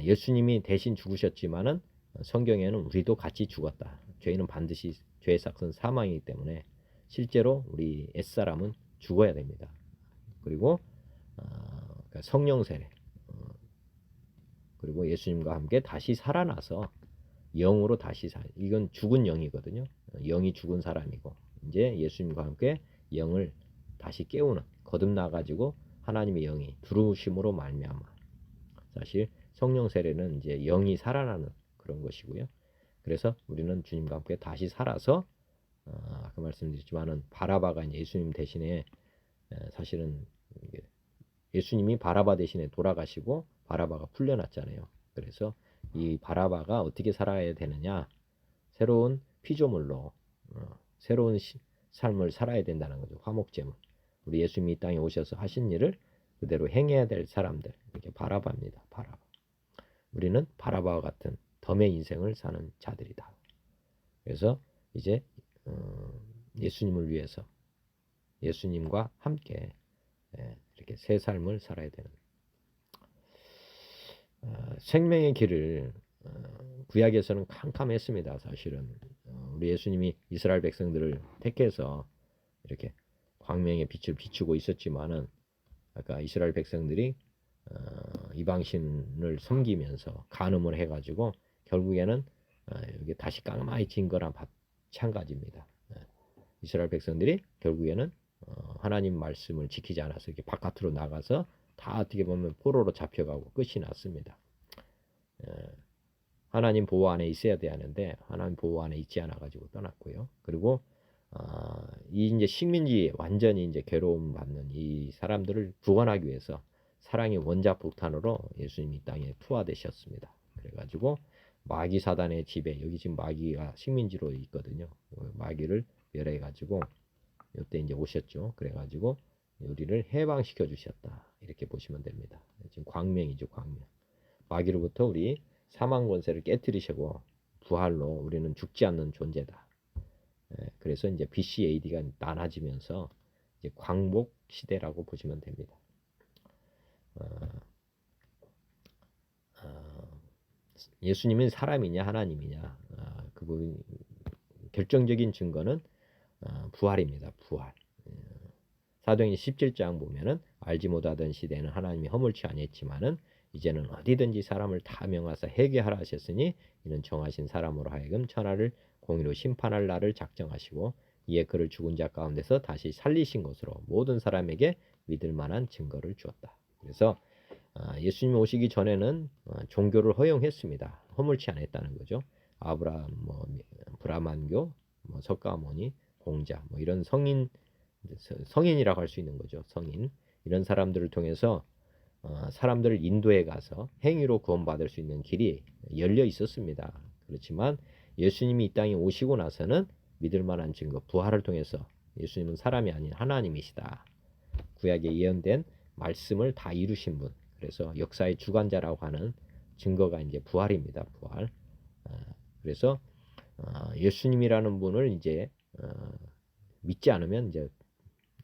예수님이 대신 죽으셨지만은 성경에는 우리도 같이 죽었다. 죄인은 반드시 죄의 삭은 사망이기 때문에 실제로 우리 옛사람은 죽어야 됩니다. 그리고 그러니까 성령 세례, 그리고 예수님과 함께 다시 살아나서 영으로 다시 이건 죽은 영이거든요. 영이 죽은 사람이고, 이제 예수님과 함께 영을 다시 깨우는, 거듭나 가지고 하나님의 영이 들어오심으로 말미암아, 사실 성령 세례는 이제 영이 살아나는 그런 것이고요. 그래서 우리는 주님과 함께 다시 살아서, 아까 말씀드렸지만은 바라바가 이제 예수님 대신에, 사실은 예수님이 바라바 대신에 돌아가시고 바라바가 풀려났잖아요. 그래서 이 바라바가 어떻게 살아야 되느냐, 새로운 피조물로 새로운 삶을 살아야 된다는 거죠. 화목제물. 우리 예수님이 이 땅에 오셔서 하신 일을 그대로 행해야 될 사람들, 이렇게 바라바입니다. 바라바. 우리는 바라바와 같은 덤의 인생을 사는 자들이다. 그래서 이제 예수님을 위해서, 예수님과 함께 이렇게 새 삶을 살아야 되는, 생명의 길을 구약에서는 캄캄했습니다. 사실은 우리 예수님이 이스라엘 백성들을 택해서 이렇게 광명의 빛을 비추고 있었지만은, 아까 이스라엘 백성들이 이방신을 섬기면서 간음을 해가지고 결국에는 여기 다시 까마해진 거랑 마찬가지입니다. 이스라엘 백성들이 결국에는 하나님 말씀을 지키지 않아서 이렇게 바깥으로 나가서 다 어떻게 보면 포로로 잡혀가고 끝이 났습니다. 하나님 보호 안에 있어야 되는데 하나님 보호 안에 있지 않아 가지고 떠났고요. 그리고 이 이제 식민지 완전히 이제 괴로움 받는 이 사람들을 구원하기 위해서 사랑의 원자폭탄으로 예수님이 땅에 투하되셨습니다. 그래가지고 마귀 사단의 지배, 여기 지금 마귀가 식민지로 있거든요. 마귀를 멸해가지고 이때 이제 오셨죠. 그래가지고 우리를 해방시켜 주셨다. 이렇게 보시면 됩니다. 지금 광명이죠, 광명. 마귀로부터 우리 사망 권세를 깨뜨리시고 부활로 우리는 죽지 않는 존재다. 그래서 이제 BC AD가 나눠지면서 이제 광복 시대라고 보시면 됩니다. 예수님은 사람이냐 하나님이냐, 그 부분 결정적인 증거는 부활입니다. 부활. 사도행전 17장 보면은 알지 못하던 시대는 하나님이 허물치 아니했지만은 이제는 어디든지 사람을 다 명하사 회개하라 하셨으니 이는 정하신 사람으로 하여금 천하를 공의로 심판할 날을 작정하시고 이에 그를 죽은 자 가운데서 다시 살리신 것으로 모든 사람에게 믿을 만한 증거를 주었다. 그래서 예수님 오시기 전에는 종교를 허용했습니다. 허물치 않았다는 거죠. 아브라함, 브라만교, 석가모니, 공자, 이런 성인이라고 할 수 있는 거죠. 성인. 이런 사람들을 통해서 사람들을 인도해 가서 행위로 구원받을 수 있는 길이 열려 있었습니다. 그렇지만 예수님이 이 땅에 오시고 나서는 믿을 만한 증거, 부활을 통해서 예수님은 사람이 아닌 하나님이시다. 구약에 예언된 말씀을 다 이루신 분. 그래서 역사의 주관자라고 하는 증거가 이제 부활입니다. 부활. 그래서 예수님이라는 분을 이제 믿지 않으면 이제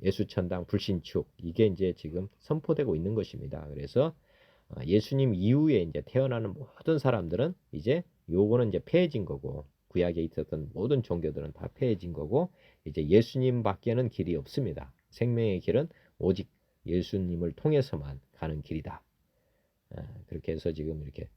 예수천당 불신축, 이게 이제 지금 선포되고 있는 것입니다. 그래서 예수님 이후에 이제 태어나는 모든 사람들은 이제 요거는 이제 폐해진 거고, 구약에 있었던 모든 종교들은 다 폐해진 거고, 이제 예수님밖에는 길이 없습니다. 생명의 길은 오직 예수님을 통해서만 가는 길이다. 그렇게 해서 지금 이렇게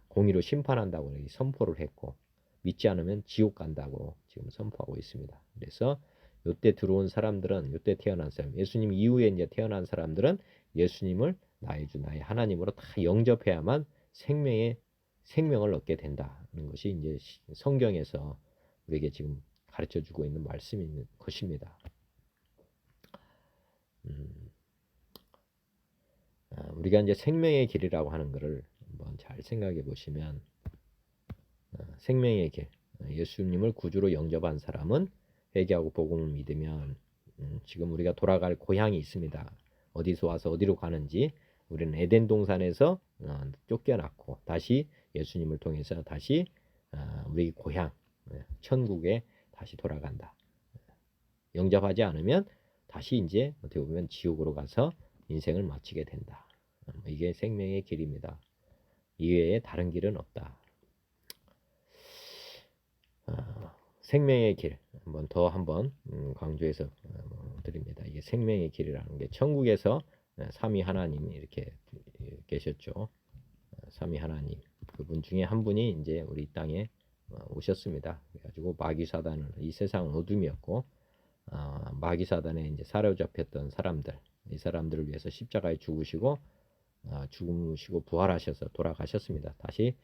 공의로 심판한다고 선포를 했고, 믿지 않으면 지옥 간다고 지금 선포하고 있습니다. 그래서 요때 들어온 사람들은, 요때 태어난 사람, 예수님 이후에 이제 태어난 사람들은 예수님을 나의 주, 나의 하나님으로 다 영접해야만 생명을 얻게 된다는 것이 이제 성경에서 우리에게 지금 가르쳐 주고 있는 말씀인 것입니다. 우리가 이제 생명의 길이라고 하는 것을 한번 잘 생각해 보시면 생명의 길, 예수님을 구주로 영접한 사람은 회개하고 복음을 믿으면 지금 우리가 돌아갈 고향이 있습니다. 어디서 와서 어디로 가는지 우리는 에덴 동산에서 쫓겨났고 다시 예수님을 통해서 다시 우리 고향 천국에 다시 돌아간다. 영접하지 않으면 다시 이제 어떻게 보면 지옥으로 가서 인생을 마치게 된다. 이게 생명의 길입니다. 이외에 다른 길은 없다. 생명의 길 한번 강조해서 드립니다. 이게 생명의 길이라는 게 천국에서 삼위 하나님이 이렇게 계셨죠. 삼위 하나님 그분 중에 한 분이 이제 우리 땅에 오셨습니다. 그래가지고 마귀 사단을 이 세상은 어둠이었고 마귀 사단에 이제 사로잡혔던 사람들 이 사람들을 위해서 십자가에 죽으시고 부활하셔서 돌아가셨습니다. 다시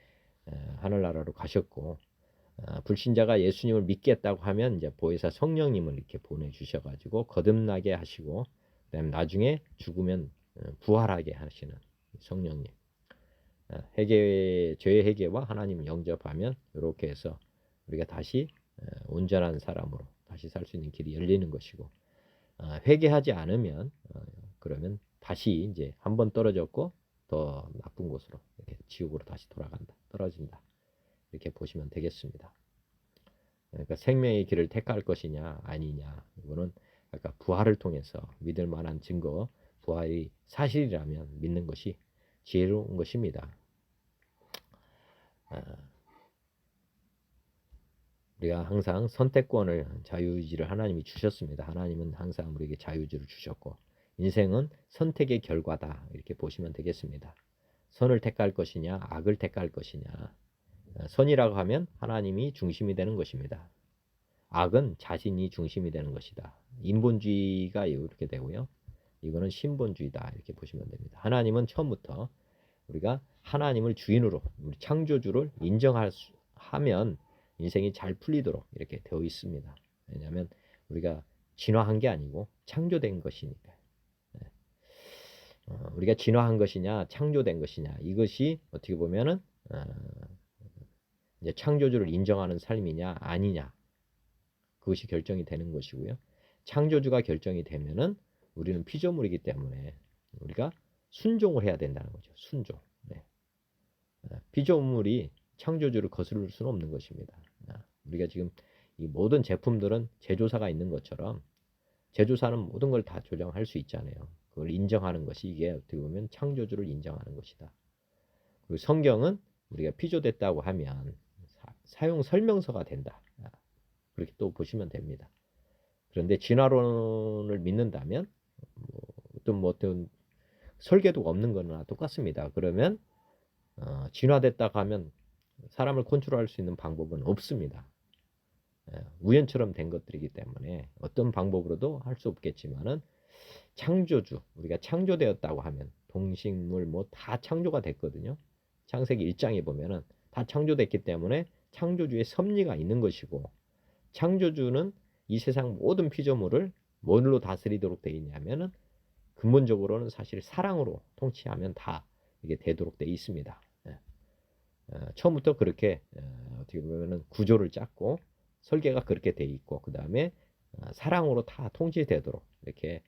하늘나라로 가셨고 불신자가 예수님을 믿겠다고 하면 이제 보혜사 성령님을 이렇게 보내주셔가지고 거듭나게 하시고 그다음에 나중에 죽으면 부활하게 하시는 성령님 죄의 회개와 하나님 영접하면 이렇게 해서 우리가 다시 온전한 사람으로 다시 살 수 있는 길이 열리는 것이고 회개하지 않으면 그러면 다시 이제 한번 떨어졌고 더 나쁜 곳으로 이렇게 지옥으로 다시 돌아간다 떨어진다 이렇게 보시면 되겠습니다. 그러니까 생명의 길을 택할 것이냐 아니냐 이거는 아까 부활을 통해서 믿을 만한 증거 부활이 사실이라면 믿는 것이 지혜로운 것입니다. 우리가 항상 선택권을 자유의지를 하나님이 주셨습니다. 하나님은 항상 우리에게 자유의지를 주셨고 인생은 선택의 결과다 이렇게 보시면 되겠습니다. 선을 택할 것이냐 악을 택할 것이냐 선이라고 하면 하나님이 중심이 되는 것입니다. 악은 자신이 중심이 되는 것이다. 인본주의가 이렇게 되고요. 이거는 신본주의다 이렇게 보시면 됩니다. 하나님은 처음부터 우리가 하나님을 주인으로 우리 창조주를 인정하면 인생이 잘 풀리도록 이렇게 되어 있습니다. 왜냐하면 우리가 진화한 게 아니고 창조된 것이니까. 우리가 진화한 것이냐 창조된 것이냐 이것이 어떻게 보면은 이제 창조주를 인정하는 삶이냐 아니냐 그것이 결정이 되는 것이고요. 창조주가 결정이 되면은 우리는 피조물이기 때문에 우리가 순종을 해야 된다는 거죠. 순종. 네. 피조물이 창조주를 거스를 수는 없는 것입니다. 우리가 지금 이 모든 제품들은 제조사가 있는 것처럼 제조사는 모든 걸 다 조정할 수 있잖아요. 그걸 인정하는 것이 이게 어떻게 보면 창조주를 인정하는 것이다. 그리고 성경은 우리가 피조됐다고 하면 사용 설명서가 된다. 그렇게 또 보시면 됩니다. 그런데 진화론을 믿는다면 어떤 설계도가 없는 거나 똑같습니다. 그러면 진화됐다고 하면 사람을 컨트롤할 수 있는 방법은 없습니다. 우연처럼 된 것들이기 때문에 어떤 방법으로도 할 수 없겠지만은 창조주 우리가 창조되었다고 하면 동식물 뭐 다 창조가 됐거든요. 창세기 1장에 보면은 다 창조됐기 때문에 창조주의 섭리가 있는 것이고 창조주는 이 세상 모든 피조물을 뭘로 다스리도록 되어 있냐면은 근본적으로는 사실 사랑으로 통치하면 다 이게 되도록 되어 있습니다. 처음부터 그렇게 어떻게 보면은 구조를 짰고 설계가 그렇게 되어 있고 그 다음에 사랑으로 다 통치되도록 이렇게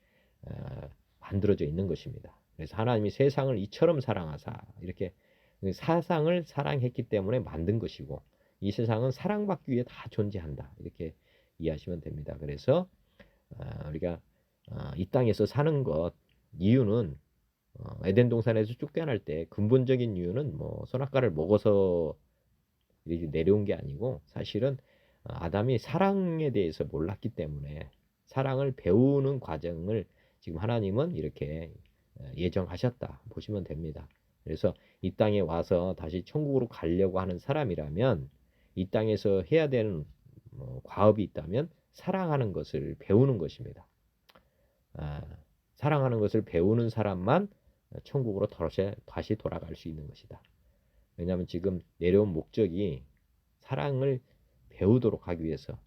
만들어져 있는 것입니다. 그래서 하나님이 세상을 이처럼 사랑하사 이렇게 사상을 사랑했기 때문에 만든 것이고 이 세상은 사랑받기 위해 다 존재한다 이렇게 이해하시면 됩니다. 그래서 우리가 이 땅에서 사는 것 이유는 에덴 동산에서 쫓겨날 때 근본적인 이유는 뭐 선악과를 먹어서 내려온 게 아니고 사실은 아담이 사랑에 대해서 몰랐기 때문에 사랑을 배우는 과정을 지금 하나님은 이렇게 예정하셨다 보시면 됩니다. 그래서 이 땅에 와서 다시 천국으로 가려고 하는 사람이라면 이 땅에서 해야 되는 과업이 있다면 사랑하는 것을 배우는 것입니다. 사랑하는 것을 배우는 사람만 천국으로 다시 돌아갈 수 있는 것이다. 왜냐하면 지금 내려온 목적이 사랑을 배우도록 하기 위해서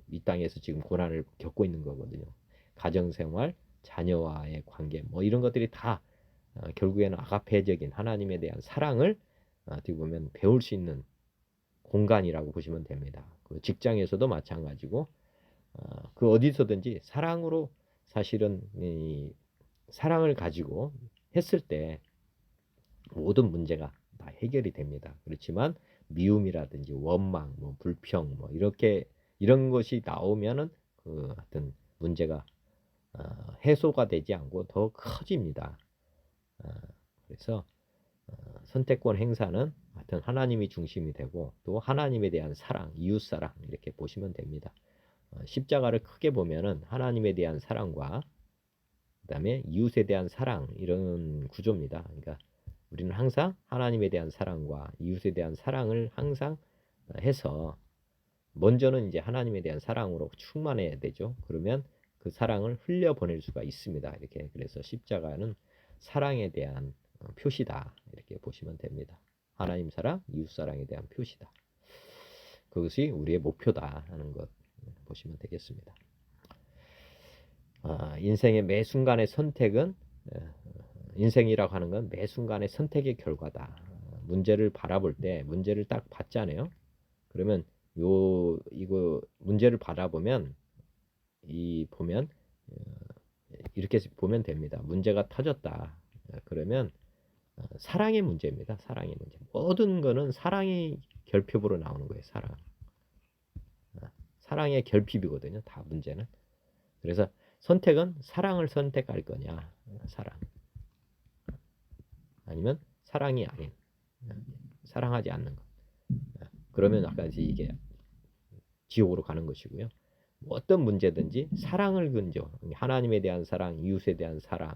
이 땅에서 지금 고난을 겪고 있는 거거든요. 가정생활, 자녀와의 관계 뭐 이런 것들이 다 결국에는 아가페적인 하나님에 대한 사랑을 어떻게 보면 배울 수 있는 공간이라고 보시면 됩니다. 그 직장에서도 마찬가지고 그 어디서든지 사랑으로 사실은 이 사랑을 가지고 했을 때 모든 문제가 다 해결이 됩니다. 그렇지만 미움이라든지 원망, 뭐 불평, 뭐 이렇게 이런 것이 나오면은 그 어떤 문제가 해소가 되지 않고 더 커집니다. 그래서 선택권 행사는 하여튼 하나님이 중심이 되고 또 하나님에 대한 사랑, 이웃사랑 이렇게 보시면 됩니다. 십자가를 크게 보면은 하나님에 대한 사랑과 그다음에 이웃에 대한 사랑 이런 구조입니다. 그러니까 우리는 항상 하나님에 대한 사랑과 이웃에 대한 사랑을 항상 해서 먼저는 이제 하나님에 대한 사랑으로 충만해야 되죠. 그러면 그 사랑을 흘려보낼 수가 있습니다. 이렇게 그래서 십자가는 사랑에 대한 표시다. 이렇게 보시면 됩니다. 하나님 사랑, 이웃 사랑에 대한 표시다. 그것이 우리의 목표다 하는 것 보시면 되겠습니다. 인생의 매 순간의 선택은 인생이라고 하는 건 매 순간의 선택의 결과다. 문제를 바라볼 때 문제를 딱 봤잖아요. 그러면 이거 문제를 바라보면 보면 이렇게 보면 됩니다. 문제가 터졌다. 그러면 사랑의 문제입니다. 사랑의 문제. 모든 거는 사랑의 결핍으로 나오는 거예요. 사랑의 결핍이거든요. 다 문제는. 그래서 선택은 사랑을 선택할 거냐, 사랑. 아니면 사랑이 아닌, 사랑하지 않는 것. 그러면 아까 이게 지옥으로 가는 것이고요. 어떤 문제든지 사랑을 근저, 하나님에 대한 사랑, 이웃에 대한 사랑,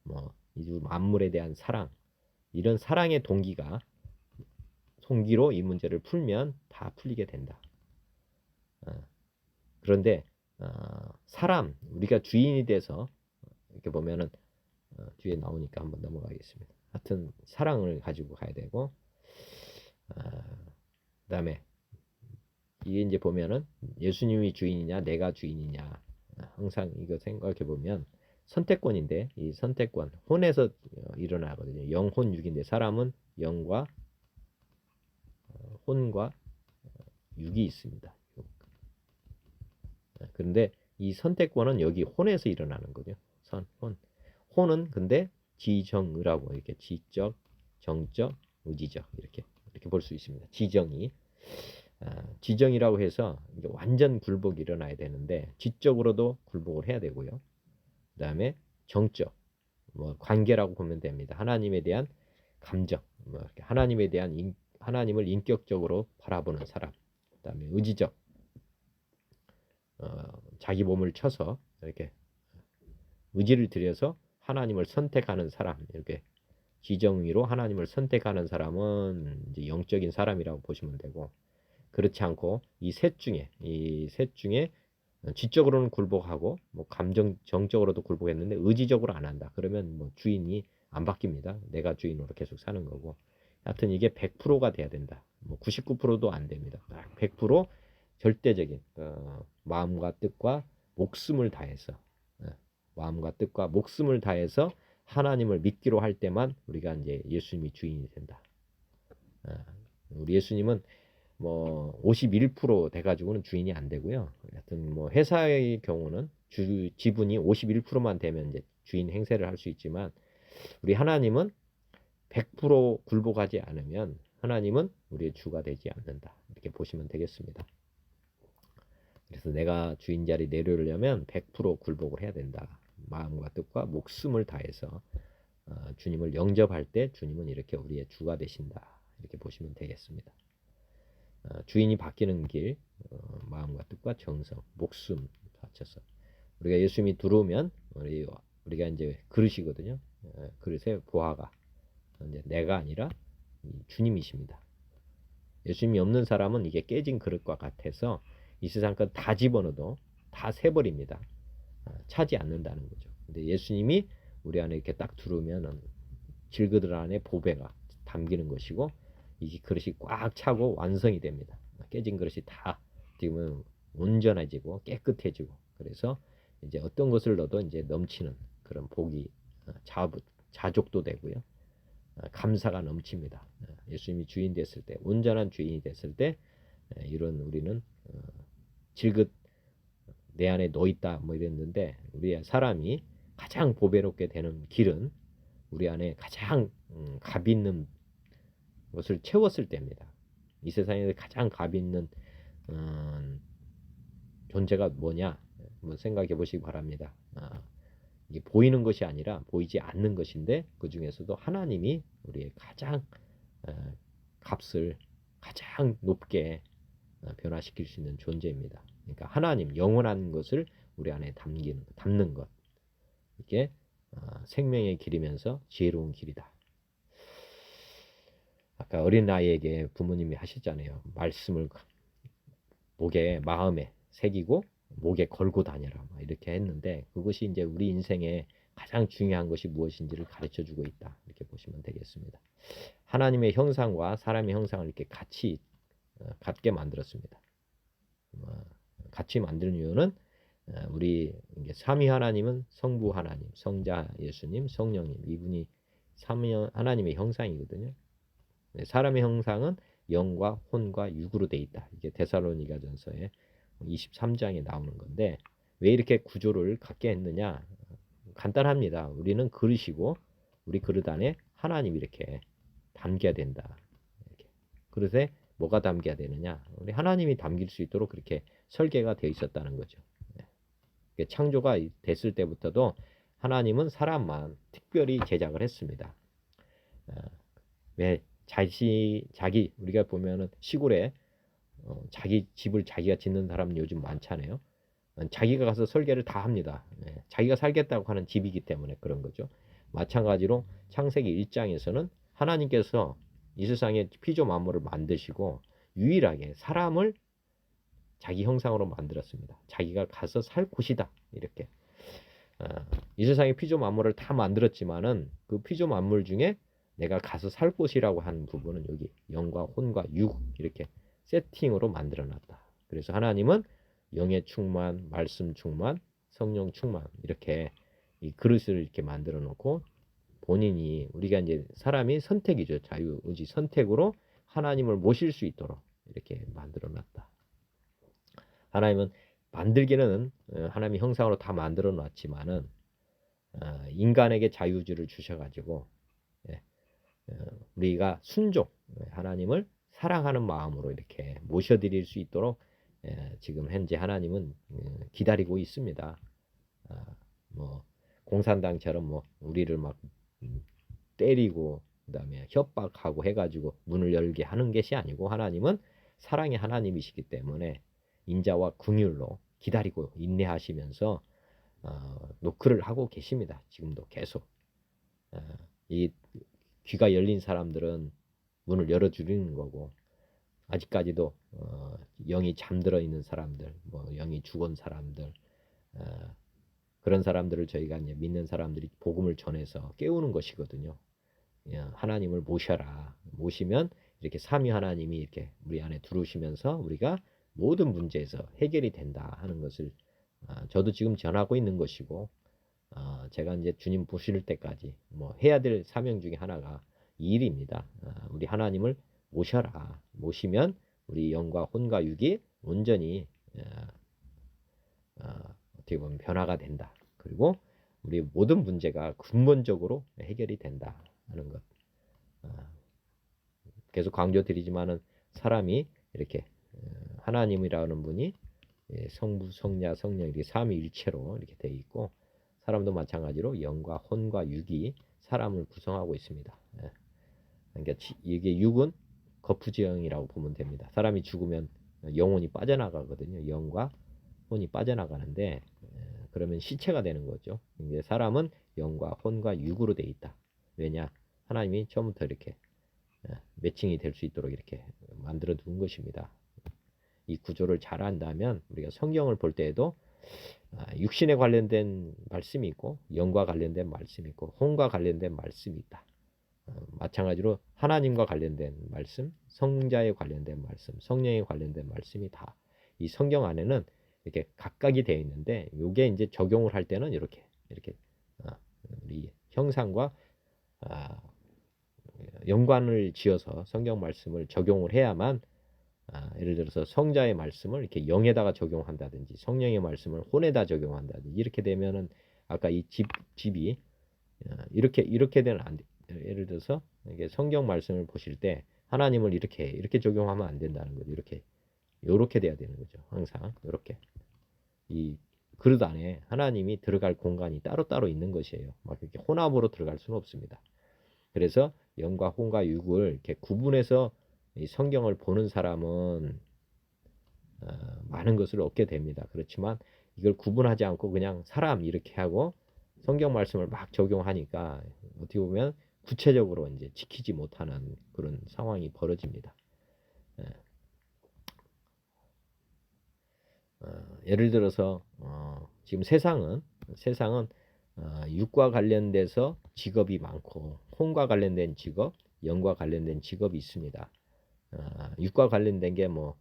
뭐 만물에 대한 사랑, 이런 사랑의 동기로 이 문제를 풀면 다 풀리게 된다. 그런데 사람, 우리가 주인이 돼서 이렇게 보면은 뒤에 나오니까 한번 넘어가겠습니다. 하여튼 사랑을 가지고 가야 되고, 그다음에 이게 이제 보면은 예수님이 주인이냐, 내가 주인이냐, 항상 이거 생각해 보면 선택권인데 이 선택권 혼에서 일어나거든요. 영혼 육인데 사람은 영과 혼과 육이 있습니다. 그런데 이 선택권은 여기 혼에서 일어나는 거죠. 혼은 근데 지정의라고 이렇게 지적, 정적, 의지적 이렇게 볼 수 있습니다. 지정이라고 해서 완전 굴복이 일어나야 되는데 지적으로도 굴복을 해야 되고요. 그다음에 정적, 뭐 관계라고 보면 됩니다. 하나님에 대한 감정, 뭐 이렇게 하나님을 인격적으로 바라보는 사람. 그다음에 의지적, 자기 몸을 쳐서 이렇게 의지를 들여서 하나님을 선택하는 사람. 이렇게 지정의로 하나님을 선택하는 사람은 이제 영적인 사람이라고 보시면 되고, 그렇지 않고 이 셋 중에 지적으로는 굴복하고 뭐 정적으로도 굴복했는데 의지적으로 안 한다. 그러면 뭐 주인이 안 바뀝니다. 내가 주인으로 계속 사는 거고. 하여튼 이게 100%가 돼야 된다. 뭐 99%도 안 됩니다. 100% 절대적인 마음과 뜻과 목숨을 다해서 하나님을 믿기로 할 때만 우리가 이제 예수님이 주인이 된다. 우리 예수님은 뭐 51% 돼가지고는 주인이 안 되고요. 하여튼 뭐 회사의 경우는 지분이 51%만 되면 이제 주인 행세를 할 수 있지만 우리 하나님은 100% 굴복하지 않으면 하나님은 우리의 주가 되지 않는다. 이렇게 보시면 되겠습니다. 그래서 내가 주인 자리 내려오려면 100% 굴복을 해야 된다. 마음과 뜻과 목숨을 다해서 주님을 영접할 때 주님은 이렇게 우리의 주가 되신다. 이렇게 보시면 되겠습니다. 주인이 바뀌는 길, 마음과 뜻과 정성, 목숨 바쳐서 우리가 예수님이 들어오면 우리가 이제 그릇이거든요. 그릇의 보화가 이제 내가 아니라 주님이십니다. 예수님이 없는 사람은 이게 깨진 그릇과 같아서 이 세상 것 다 집어넣어도 다 새버립니다. 차지 않는다는 거죠. 근데 예수님이 우리 안에 이렇게 딱 들어오면은 질그릇 안에 보배가 담기는 것이고 이 그릇이 꽉 차고 완성이 됩니다. 깨진 그릇이 다 지금은 온전해지고 깨끗해지고 그래서 이제 어떤 것을 넣어도 이제 넘치는 그런 복이 자족도 되고요. 감사가 넘칩니다. 예수님이 주인 됐을 때, 온전한 주인이 됐을 때 이런 우리는 질긋 내 안에 너 있다 뭐 이랬는데, 우리 사람이 가장 보배롭게 되는 길은 우리 안에 가장 값 있는 것을 채웠을 때입니다. 이 세상에서 가장 값 있는 존재가 뭐냐, 한번 생각해 보시기 바랍니다. 이게 보이는 것이 아니라 보이지 않는 것인데, 그 중에서도 하나님이 우리의 가장 값을 가장 높게 변화시킬 수 있는 존재입니다. 그러니까 하나님, 영원한 것을 우리 안에 담는 것, 이게 생명의 길이면서 지혜로운 길이다. 아까 어린 아이에게 부모님이 하셨잖아요. 말씀을 목에, 마음에 새기고 목에 걸고 다녀라, 이렇게 했는데, 그것이 이제 우리 인생에 가장 중요한 것이 무엇인지를 가르쳐 주고 있다, 이렇게 보시면 되겠습니다. 하나님의 형상과 사람의 형상을 이렇게 같이 같게 만들었습니다. 같이 만드는 이유는 우리 삼위 하나님은 성부 하나님, 성자 예수님, 성령님, 이분이 삼위 하나님의 형상이거든요. 사람의 형상은 영과 혼과 육으로 돼 있다. 이게 데살로니가전서의 23장에 나오는 건데, 왜 이렇게 구조를 갖게 했느냐? 간단합니다. 우리는 그릇이고, 우리 그릇 안에 하나님 이렇게 담겨야 된다. 이렇게. 그릇에 뭐가 담겨야 되느냐? 우리 하나님이 담길 수 있도록 그렇게 설계가 되어 있었다는 거죠. 창조가 됐을 때부터도 하나님은 사람만 특별히 제작을 했습니다. 왜 자기 우리가 보면은 시골에 자기 집을 자기가 짓는 사람 요즘 많잖아요. 자기가 가서 설계를 다 합니다. 자기가 살겠다고 하는 집이기 때문에 그런 거죠. 마찬가지로 창세기 1장에서는 하나님께서 이 세상에 피조 만물을 만드시고 유일하게 사람을 자기 형상으로 만들었습니다. 자기가 가서 살 곳이다. 이렇게. 이 세상에 피조 만물을 다 만들었지만은 그 피조 만물 중에 내가 가서 살 곳이라고 하는 부분은 여기 영과 혼과 육, 이렇게 세팅으로 만들어 놨다. 그래서 하나님은 영의 충만, 말씀 충만, 성령 충만, 이렇게 이 그릇을 이렇게 만들어 놓고, 본인이, 우리가 이제 사람이 선택이죠. 자유의지 선택으로 하나님을 모실 수 있도록 이렇게 만들어 놨다. 하나님은 만들기는 하나님의 형상으로 다 만들어 놨지만은 인간에게 자유의지를 주셔가지고 우리가 순종, 하나님을 사랑하는 마음으로 이렇게 모셔드릴 수 있도록 지금 현재 하나님은 기다리고 있습니다. 뭐 공산당처럼 뭐 우리를 막 때리고 그다음에 협박하고 해가지고 문을 열게 하는 것이 아니고, 하나님은 사랑의 하나님이시기 때문에 인자와 긍휼로 기다리고 인내하시면서 노크를 하고 계십니다. 지금도 계속. 이 귀가 열린 사람들은 문을 열어주는 거고, 아직까지도 영이 잠들어 있는 사람들, 뭐 영이 죽은 사람들, 그런 사람들을 저희가 이제 믿는 사람들이 복음을 전해서 깨우는 것이거든요. 하나님을 모셔라. 모시면 이렇게 삼위 하나님이 이렇게 우리 안에 들어오시면서 우리가 모든 문제에서 해결이 된다 하는 것을 저도 지금 전하고 있는 것이고, 제가 이제 주님 보실 때까지 뭐 해야 될 사명 중에 하나가 이 일입니다. 우리 하나님을 모셔라. 모시면 우리 영과 혼과 육이 온전히 어떻게 보면 변화가 된다. 그리고 우리 모든 문제가 근본적으로 해결이 된다 하는 것. 계속 강조드리지만은 사람이 이렇게 하나님이라는 분이 성부, 성자, 성령 이렇게 삼위일체로 이렇게 되어 있고, 사람도 마찬가지로 영과 혼과 육이 사람을 구성하고 있습니다. 그러니까 이게 육은 거푸지형이라고 보면 됩니다. 사람이 죽으면 영혼이 빠져나가거든요. 영과 혼이 빠져나가는데, 그러면 시체가 되는 거죠. 사람은 영과 혼과 육으로 되어 있다. 왜냐? 하나님이 처음부터 이렇게 매칭이 될 수 있도록 이렇게 만들어 둔 것입니다. 이 구조를 잘 안다면 우리가 성경을 볼 때에도 육신에 관련된 말씀이 있고, 영과 관련된 말씀이 있고, 혼과 관련된 말씀이 있다. 마찬가지로 하나님과 관련된 말씀, 성자에 관련된 말씀, 성령에 관련된 말씀이 다 이 성경 안에는 이렇게 각각이 되어 있는데, 이게 이제 적용을 할 때는 이렇게 우리 형상과 연관을 지어서 성경 말씀을 적용을 해야만 예를 들어서 성자의 말씀을 이렇게 영에다가 적용한다든지 성령의 말씀을 혼에다 적용한다든지 이렇게 되면은 아까 이 집이 이렇게 되면 안 돼. 예를 들어서 이게 성경 말씀을 보실 때 하나님을 이렇게 적용하면 안 된다는 거죠. 이렇게 돼야 되는 거죠. 항상 이렇게 이 그릇 안에 하나님이 들어갈 공간이 따로따로 있는 것이에요. 막 이렇게 혼합으로 들어갈 수는 없습니다. 그래서 영과 혼과 육을 이렇게 구분해서 이 성경을 보는 사람은 많은 것을 얻게 됩니다. 그렇지만 이걸 구분하지 않고 그냥 사람 이렇게 하고 성경 말씀을 막 적용하니까 어떻게 보면 구체적으로 이제 지키지 못하는 그런 상황이 벌어집니다. 예를 들어서 지금 세상은 육과 관련돼서 직업이 많고 혼과 관련된 직업, 영과 관련된 직업이 있습니다. 육과 관련된 게 뭐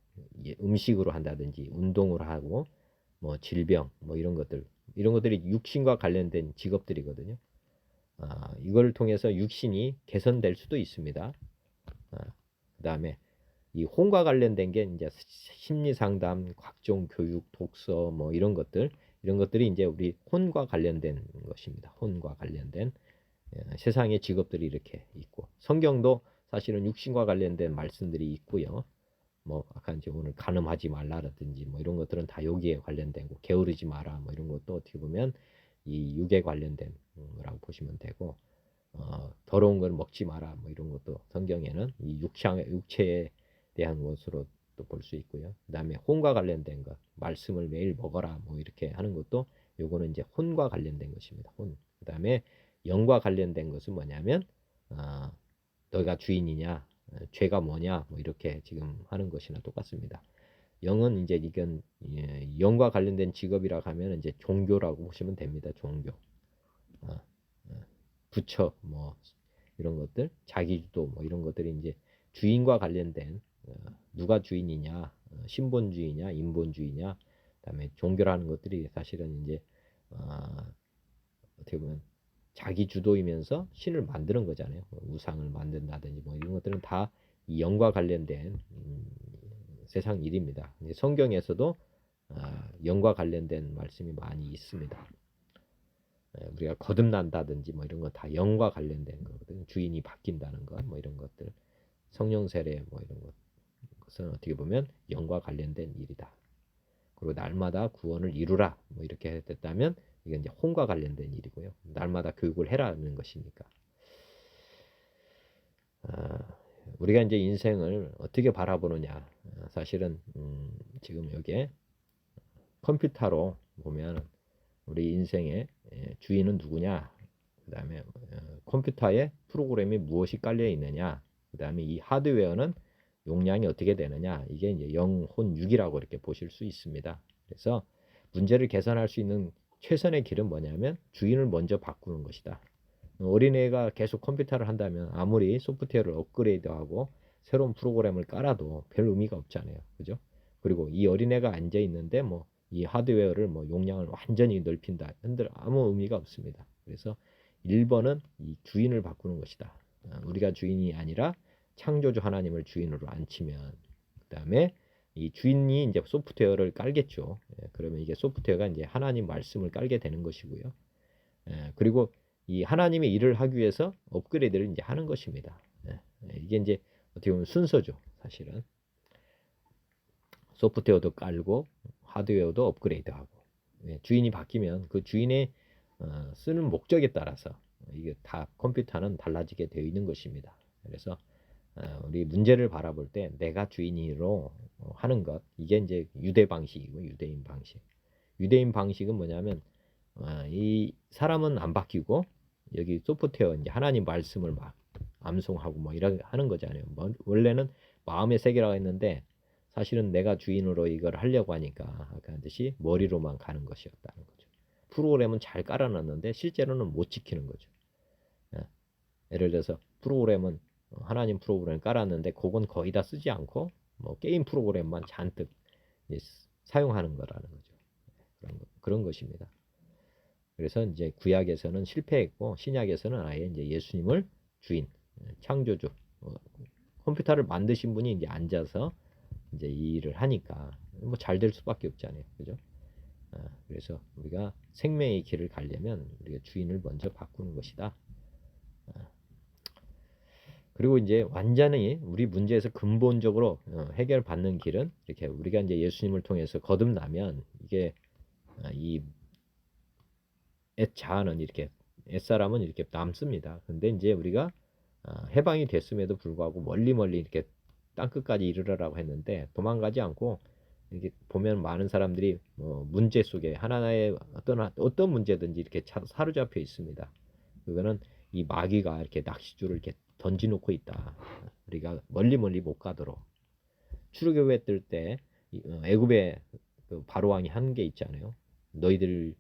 음식으로 한다든지 운동을 하고 뭐 질병 뭐 이런 것들이 육신과 관련된 직업들이거든요. 이걸 통해서 육신이 개선될 수도 있습니다. 그 다음에 이 혼과 관련된 게 이제 심리 상담, 각종 교육, 독서 뭐 이런 것들이 이제 우리 혼과 관련된 것입니다. 혼과 관련된 세상의 직업들이 이렇게 있고 성경도 사실은 육신과 관련된 말씀들이 있고요. 뭐 아까 이제 오늘 간음하지 말라라든지 뭐 이런 것들은 다 여기에 관련된 거, 게으르지 마라 뭐 이런 것도 어떻게 보면 이 육에 관련된 거라고 보시면 되고 더러운 걸 먹지 마라 뭐 이런 것도 성경에는 이 육체에 대한 것으로 또 볼 수 있고요. 그다음에 혼과 관련된 것, 말씀을 매일 먹어라 뭐 이렇게 하는 것도 요거는 이제 혼과 관련된 것입니다. 혼. 그다음에 영과 관련된 것은 뭐냐면 너가 주인이냐, 죄가 뭐냐 뭐 이렇게 지금 하는 것이나 똑같습니다. 영은 이제 이건 영과 관련된 직업이라 하면 이제 종교라고 보시면 됩니다. 종교. 부처 뭐 이런 것들, 자기주도 뭐 이런 것들이 이제 주인과 관련된 누가 주인이냐, 신본주의냐, 인본주의냐, 그다음에 종교라는 것들이 사실은 이제 어떻게 보면 자기 주도이면서 신을 만드는 거잖아요. 우상을 만든다든지 뭐 이런 것들은 다 이 영과 관련된 세상 일입니다. 성경에서도 영과 관련된 말씀이 많이 있습니다. 우리가 거듭난다든지 뭐 이런 거 다 영과 관련된 거거든요. 주인이 바뀐다는 것, 뭐 이런 것들, 성령 세례 뭐 이런 것은 어떻게 보면 영과 관련된 일이다. 그리고 날마다 구원을 이루라 뭐 이렇게 됐다면 이건 이제 혼과 관련된 일이고요. 날마다 교육을 해라는 것이니까. 우리가 이제 인생을 어떻게 바라보느냐. 사실은 지금 여기에 컴퓨터로 보면 우리 인생의 주인은 누구냐. 그 다음에 컴퓨터에 프로그램이 무엇이 깔려 있느냐. 그 다음에 이 하드웨어는 용량이 어떻게 되느냐. 이게 이제 영, 혼, 육이라고 이렇게 보실 수 있습니다. 그래서 문제를 개선할 수 있는 최선의 길은 뭐냐면 주인을 먼저 바꾸는 것이다. 어린애가 계속 컴퓨터를 한다면 아무리 소프트웨어를 업그레이드하고 새로운 프로그램을 깔아도 별 의미가 없잖아요. 그죠? 그리고 이 어린애가 앉아 있는데 뭐 이 하드웨어를 뭐 용량을 완전히 넓힌다. 흔들 아무 의미가 없습니다. 그래서 1번은 이 주인을 바꾸는 것이다. 우리가 주인이 아니라 창조주 하나님을 주인으로 앉히면 그다음에 이 주인이 이제 소프트웨어를 깔겠죠. 그러면 이게 소프트웨어가 이제 하나님 말씀을 깔게 되는 것이고요. 그리고 이 하나님의 일을 하기 위해서 업그레이드를 이제 하는 것입니다. 이게 이제 어떻게 보면 순서죠. 사실은 소프트웨어도 깔고 하드웨어도 업그레이드하고 주인이 바뀌면 그 주인의 쓰는 목적에 따라서 이게 다 컴퓨터는 달라지게 되어 있는 것입니다. 그래서 우리 문제를 바라볼 때 내가 주인으로 하는 것 이게 이제 유대 방식이고 유대인 방식. 유대인 방식은 뭐냐면 이 사람은 안 바뀌고 여기 소프트웨어 이제 하나님 말씀을 막 암송하고 뭐 이렇게 하는 거잖아요. 원래는 마음의 세계라고 했는데 사실은 내가 주인으로 이걸 하려고 하니까 아까 하듯이 머리로만 가는 것이었다는 거죠. 프로그램은 잘 깔아놨는데 실제로는 못 지키는 거죠. 예를 들어서 프로그램은 하나님 프로그램을 깔았는데 그건 거의 다 쓰지 않고 뭐 게임 프로그램만 잔뜩 사용하는 거라는 거죠. 그런 것입니다. 그래서 이제 구약에서는 실패했고 신약에서는 아예 이제 예수님을 주인, 창조주, 컴퓨터를 만드신 분이 이제 앉아서 이제 이 일을 하니까 뭐 잘 될 수밖에 없잖아요, 그죠? 그래서 우리가 생명의 길을 가려면 우리가 주인을 먼저 바꾸는 것이다. 그리고 이제 완전히 우리 문제에서 근본적으로 해결받는 길은 이렇게 우리가 이제 예수님을 통해서 거듭나면 이게 이 자아는 이렇게 옛사람은 이렇게 남습니다. 근데 이제 우리가 해방이 됐음에도 불구하고 멀리 이렇게 땅끝까지 이르러라고 했는데 도망가지 않고 이렇게 보면 많은 사람들이 문제 속에 하나의 어떤 문제든지 이렇게 사로잡혀 있습니다. 그거는 이 마귀가 이렇게 낚싯줄을 이렇게 던지놓고 있다. 우리가 멀리 못 가도록. 출애굽에 뜰 때 애굽의 그 바로 왕이 한 게 있잖아요. 너희들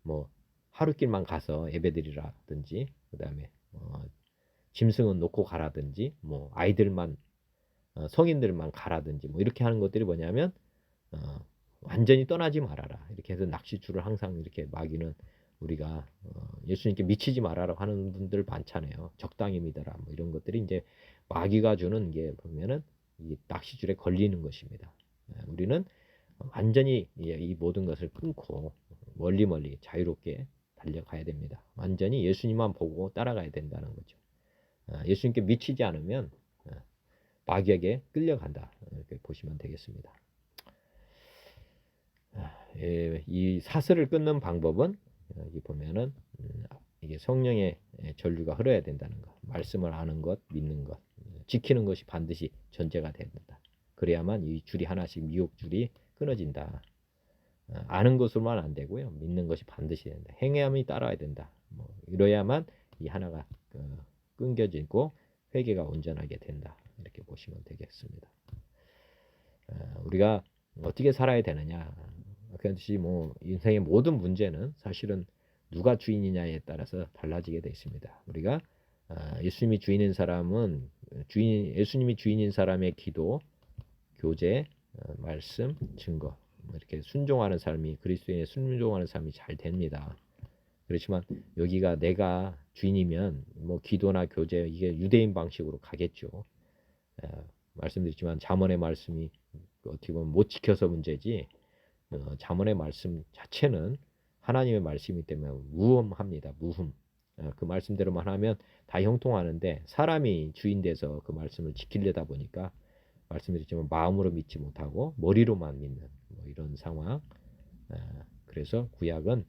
뭐 하루길만 가서 예배드리라든지, 그다음에 짐승은 놓고 가라든지, 뭐 아이들만 성인들만 가라든지, 뭐 이렇게 하는 것들이 뭐냐면 완전히 떠나지 말아라. 이렇게 해서 낚싯줄을 항상 이렇게 마귀는 우리가 예수님께 미치지 말아라 하는 분들 많잖아요. 적당히 믿어라. 뭐 이런 것들이 이제 마귀가 주는 게 보면은 이 낚싯줄에 걸리는 것입니다. 우리는 완전히 이 모든 것을 끊고 멀리 자유롭게 달려가야 됩니다. 완전히 예수님만 보고 따라가야 된다는 거죠. 예수님께 미치지 않으면 마귀에게 끌려간다. 이렇게 보시면 되겠습니다. 이 사슬을 끊는 방법은 여기 보면은 이게 성령의 전류가 흘러야 된다는 것, 말씀을 아는 것, 믿는 것, 지키는 것이 반드시 전제가 된다. 그래야만 이 줄이 하나씩 미혹줄이 끊어진다. 아는 것으로만 안 되고요, 믿는 것이 반드시 된다. 행함이 따라야 된다. 뭐 이러야만 이 하나가 끊겨지고 회개가 온전하게 된다. 이렇게 보시면 되겠습니다. 우리가 어떻게 살아야 되느냐? 그렇듯이 뭐 인생의 모든 문제는 사실은 누가 주인이냐에 따라서 달라지게 되어 있습니다. 우리가 예수님이 주인인 사람은 예수님이 주인인 사람의 기도, 교제, 말씀, 증거, 이렇게 순종하는 삶이, 그리스도인의 순종하는 삶이 잘 됩니다. 그렇지만 여기가 내가 주인이면 뭐 기도나 교제, 이게 유대인 방식으로 가겠죠. 말씀드렸지만 잠언의 말씀이 어떻게 보면 못 지켜서 문제지, 잠언의 말씀 자체는 하나님의 말씀이기 때문에 무흠합니다. 무흠. 그 말씀대로만 하면 다 형통하는데, 사람이 주인 돼서 그 말씀을 지키려다 보니까 말씀드렸지만 마음으로 믿지 못하고 머리로만 믿는 뭐 이런 상황. 그래서 구약은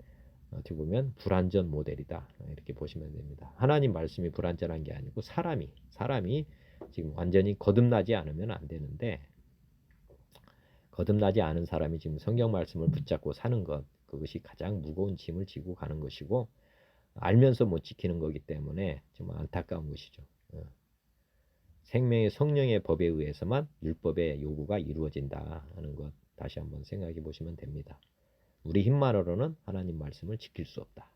어떻게 보면 불완전 모델이다. 이렇게 보시면 됩니다. 하나님 말씀이 불완전한 게 아니고 사람이 지금 완전히 거듭나지 않으면 안 되는데, 거듭나지 않은 사람이 지금 성경 말씀을 붙잡고 사는 것, 그것이 가장 무거운 짐을 지고 가는 것이고, 알면서 못 지키는 거기 때문에 정말 안타까운 것이죠. 생명의 성령의 법에 의해서만 율법의 요구가 이루어진다 하는 것, 다시 한번 생각해 보시면 됩니다. 우리 힘만으로는 하나님 말씀을 지킬 수 없다.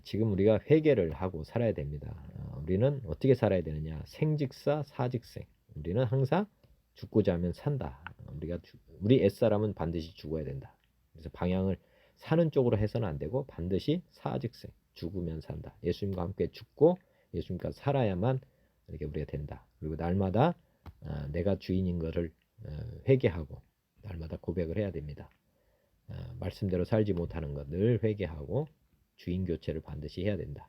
지금 우리가 회개를 하고 살아야 됩니다. 우리는 어떻게 살아야 되느냐? 생직사 사직생. 우리는 항상 죽고자 하면 산다. 우리 옛사람은 반드시 죽어야 된다. 그래서 방향을 사는 쪽으로 해서는 안 되고 반드시 사직생, 죽으면 산다. 예수님과 함께 죽고 예수님과 살아야만 이렇게 우리가 된다. 그리고 날마다 내가 주인인 것을 회개하고 날마다 고백을 해야 됩니다. 말씀대로 살지 못하는 것 늘 회개하고 주인 교체를 반드시 해야 된다.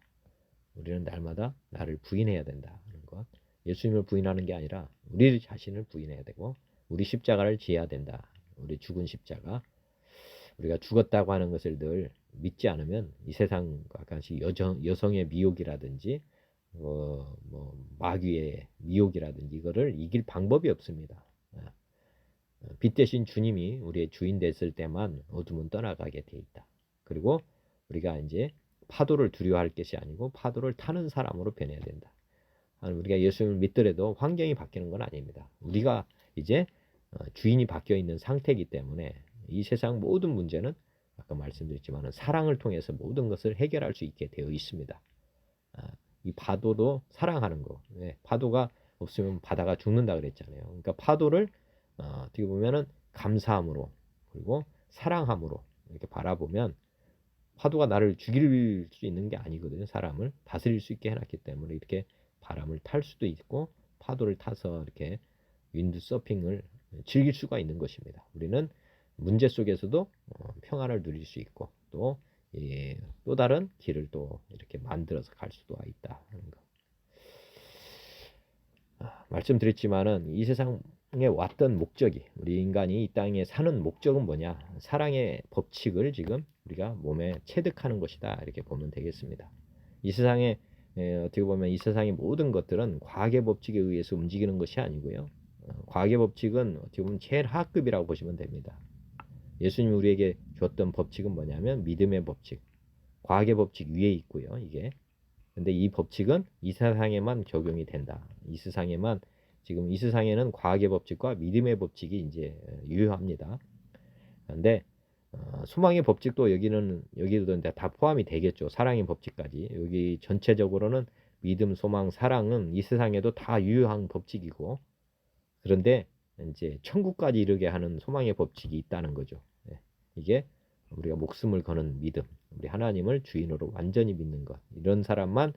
우리는 날마다 나를 부인해야 된다 하는 것. 예수님을 부인하는 게 아니라 우리 자신을 부인해야 되고, 우리 십자가를 지어야 된다. 우리 죽은 십자가. 우리가 죽었다고 하는 것을 늘 믿지 않으면 이 세상과 같이 여성의 미혹이라든지 마귀의 미혹이라든지 이거를 이길 방법이 없습니다. 빛 대신 주님이 우리의 주인 됐을 때만 어둠은 떠나가게 돼 있다. 그리고 우리가 이제 파도를 두려워할 것이 아니고 파도를 타는 사람으로 변해야 된다. 우리가 예수님을 믿더라도 환경이 바뀌는 건 아닙니다. 우리가 이제 주인이 바뀌어 있는 상태이기 때문에 이 세상 모든 문제는 아까 말씀드렸지만 사랑을 통해서 모든 것을 해결할 수 있게 되어 있습니다. 이 파도도 사랑하는 거. 파도가 없으면 바다가 죽는다 그랬잖아요. 그러니까 파도를 어떻게 보면은 감사함으로 그리고 사랑함으로 이렇게 바라보면 파도가 나를 죽일 수 있는 게 아니거든요. 사람을 다스릴 수 있게 해놨기 때문에 이렇게 바람을 탈 수도 있고 파도를 타서 이렇게 윈드 서핑을 즐길 수가 있는 것입니다. 우리는 문제 속에서도 평안을 누릴 수 있고 또 다른 길을 또 이렇게 만들어서 갈 수도 있다 하는 거. 말씀드렸지만은 이 세상에 왔던 목적이 우리 인간이 이 땅에 사는 목적은 뭐냐? 사랑의 법칙을 지금 우리가 몸에 체득하는 것이다 이렇게 보면 되겠습니다. 이 세상에 어떻게 보면 이 세상의 모든 것들은 과학의 법칙에 의해서 움직이는 것이 아니고요. 과학의 법칙은 어떻게 보면 제일 하급이라고 보시면 됩니다. 예수님이 우리에게 줬던 법칙은 뭐냐면 믿음의 법칙, 과학의 법칙 위에 있고요. 이게 근데 이 법칙은 이 세상에만 적용이 된다. 이 세상에만 지금 이 세상에는 과학의 법칙과 믿음의 법칙이 이제 유효합니다. 그런데 소망의 법칙도 여기도 다 포함이 되겠죠. 사랑의 법칙까지 여기 전체적으로는 믿음, 소망, 사랑은 이 세상에도 다 유효한 법칙이고 그런데 이제 천국까지 이르게 하는 소망의 법칙이 있다는 거죠. 이게 우리가 목숨을 거는 믿음, 우리 하나님을 주인으로 완전히 믿는 것, 이런 사람만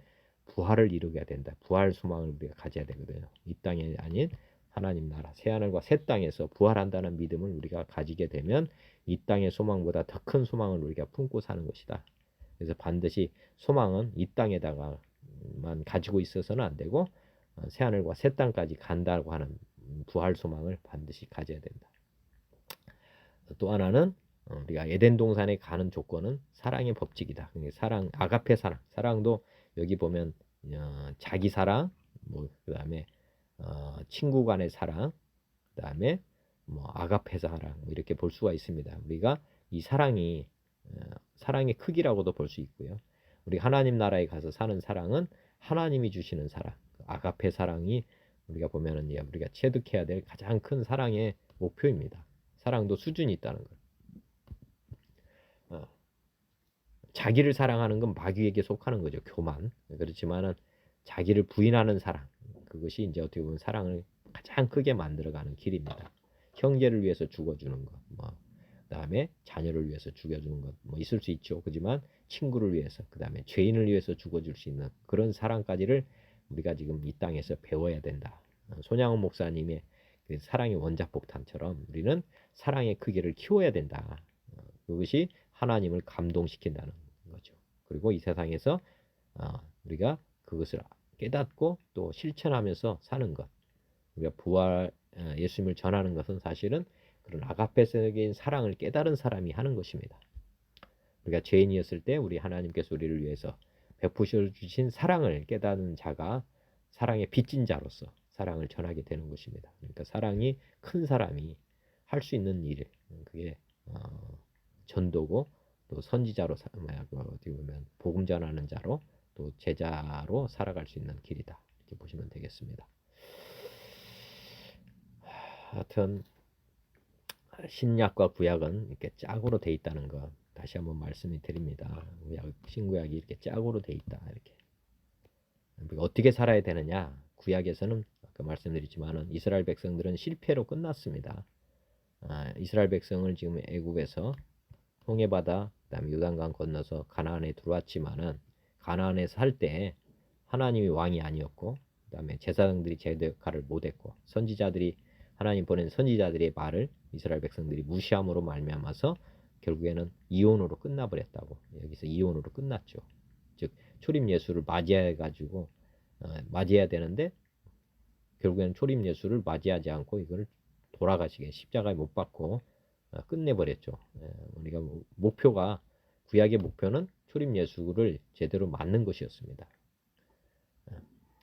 부활을 이루게 된다. 부활 소망을 우리가 가져야 되거든요. 이 땅이 아닌 하나님 나라, 새하늘과 새 땅에서 부활한다는 믿음을 우리가 가지게 되면 이 땅의 소망보다 더 큰 소망을 우리가 품고 사는 것이다. 그래서 반드시 소망은 이 땅에다가만 가지고 있어서는 안 되고 새하늘과 새 땅까지 간다고 하는 부활 소망을 반드시 가져야 된다. 또 하나는 우리가 에덴 동산에 가는 조건은 사랑의 법칙이다. 사랑, 아가페 사랑. 사랑도 여기 보면 자기 사랑, 뭐 그다음에 친구 간의 사랑, 그다음에 뭐 아가페 사랑 뭐 이렇게 볼 수가 있습니다. 우리가 이 사랑이 사랑의 크기라고도 볼 수 있고요. 우리 하나님 나라에 가서 사는 사랑은 하나님이 주시는 사랑, 아가페 사랑이 우리가 보면은 우리가 체득해야 될 가장 큰 사랑의 목표입니다. 사랑도 수준이 있다는 거예요. 자기를 사랑하는 건 마귀에게 속하는 거죠. 교만. 그렇지만은 자기를 부인하는 사랑, 그것이 이제 어떻게 보면 사랑을 가장 크게 만들어가는 길입니다. 형제를 위해서 죽어주는 것, 뭐 그다음에 자녀를 위해서 죽여주는 것, 뭐 있을 수 있죠. 그렇지만 친구를 위해서, 그다음에 죄인을 위해서 죽어줄 수 있는 그런 사랑까지를 우리가 지금 이 땅에서 배워야 된다. 손양원 목사님의 그 사랑의 원자폭탄처럼 우리는 사랑의 크기를 키워야 된다. 그것이 하나님을 감동시킨다는 거죠. 그리고 이 세상에서 우리가 그것을 깨닫고 또 실천하면서 사는 것. 우리가 부활 예수님을 전하는 것은 사실은 그런 아가페적인 사랑을 깨달은 사람이 하는 것입니다. 우리가 죄인이었을 때 우리 하나님께서 우리를 위해서 베푸셔 주신 사랑을 깨닫는 자가 사랑의 빚진 자로서 사랑을 전하게 되는 것입니다. 그러니까 사랑이 큰 사람이 할 수 있는 일, 그게 전도고 또 선지자로 어떻게 보면 복음 전하는 자로 또 제자로 살아갈 수 있는 길이다. 이렇게 보시면 되겠습니다. 하여튼 신약과 구약은 이렇게 짝으로 돼 있다는 것 다시 한번 말씀을 드립니다. 신구약이 이렇게 짝으로 돼 있다. 이렇게 어떻게 살아야 되느냐? 구약에서는 아까 말씀드렸지만은 이스라엘 백성들은 실패로 끝났습니다. 이스라엘 백성을 지금 애굽에서 홍해바다, 그다음에 요단강 건너서 가나안에 들어왔지만은 가나안에 살 때 하나님이 왕이 아니었고, 그다음에 제사장들이 제대 역할을 못했고, 선지자들이 하나님 보낸 선지자들의 말을 이스라엘 백성들이 무시함으로 말미암아서 결국에는 이혼으로 끝나버렸다고. 여기서 이혼으로 끝났죠. 즉 초림 예수를 맞이해 가지고 맞이해야 되는데 결국에는 초림 예수를 맞이하지 않고 이걸 돌아가시게 십자가에 못 박고 끝내버렸죠. 우리가 목표가 구약의 목표는 초림 예수를 제대로 맞는 것이었습니다.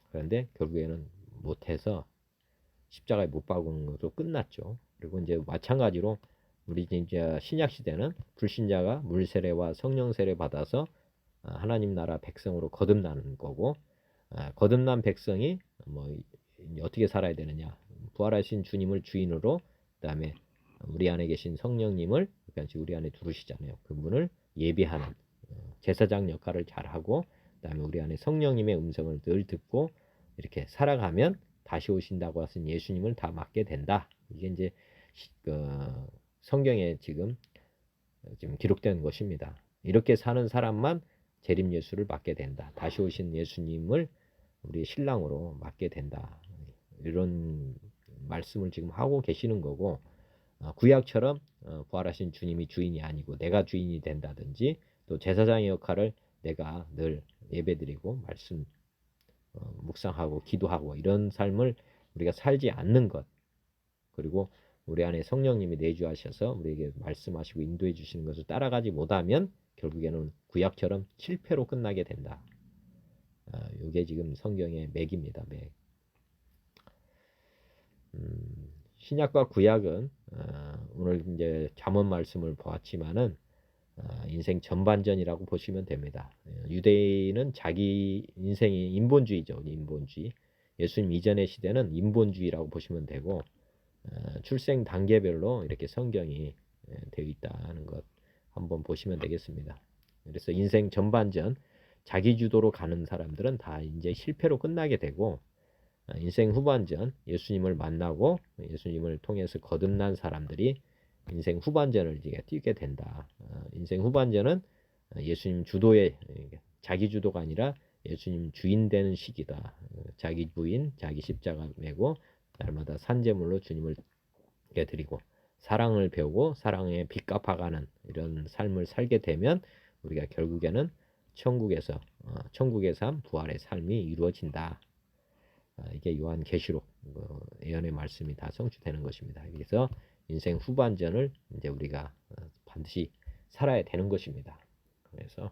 그런데 결국에는 못해서 십자가에 못 박은 것으로 끝났죠. 그리고 이제 마찬가지로 우리 이제 신약 시대는 불신자가 물 세례와 성령 세례 받아서 하나님 나라 백성으로 거듭나는 거고, 거듭난 백성이 뭐 어떻게 살아야 되느냐? 부활하신 주님을 주인으로, 그다음에 우리 안에 계신 성령님을 그러니까 우리 안에 두르시잖아요. 그분을 예비하는 제사장 역할을 잘하고, 그다음에 우리 안에 성령님의 음성을 늘 듣고 이렇게 살아가면 다시 오신다고 하신 예수님을 다 맡게 된다. 이게 이제 성경에 지금 기록된 것입니다. 이렇게 사는 사람만 재림 예수를 맞게 된다. 다시 오신 예수님을 우리 신랑으로 맞게 된다. 이런 말씀을 지금 하고 계시는 거고, 구약처럼 부활하신 주님이 주인이 아니고 내가 주인이 된다든지, 또 제사장의 역할을 내가 늘 예배드리고 말씀 묵상하고 기도하고 이런 삶을 우리가 살지 않는 것, 그리고 우리 안에 성령님이 내주하셔서 우리에게 말씀하시고 인도해 주시는 것을 따라가지 못하면 결국에는 구약처럼 실패로 끝나게 된다. 이게 지금 성경의 맥입니다. 맥. 신약과 구약은 오늘 이제 잠언 말씀을 보았지만은 인생 전반전이라고 보시면 됩니다. 유대인은 자기 인생이 인본주의죠. 인본주의. 예수님 이전의 시대는 인본주의라고 보시면 되고, 출생 단계별로 이렇게 성경이 되어 있다는 것 한번 보시면 되겠습니다. 그래서 인생 전반전 자기 주도로 가는 사람들은 다 이제 실패로 끝나게 되고, 인생 후반전 예수님을 만나고 예수님을 통해서 거듭난 사람들이 인생 후반전을 이제 뛰게 된다. 인생 후반전은 예수님 주도의 자기 주도가 아니라 예수님 주인 되는 시기다. 자기 부인, 자기 십자가 메고 날마다 산제물로 주님을 드리고 사랑을 배우고 사랑에 빚 갚아가는 이런 삶을 살게 되면 우리가 결국에는 천국에서 천국의 삶, 부활의 삶이 이루어진다. 이게 요한계시록 예언의 말씀이 다 성취되는 것입니다. 그래서 인생 후반전을 이제 우리가 반드시 살아야 되는 것입니다. 그래서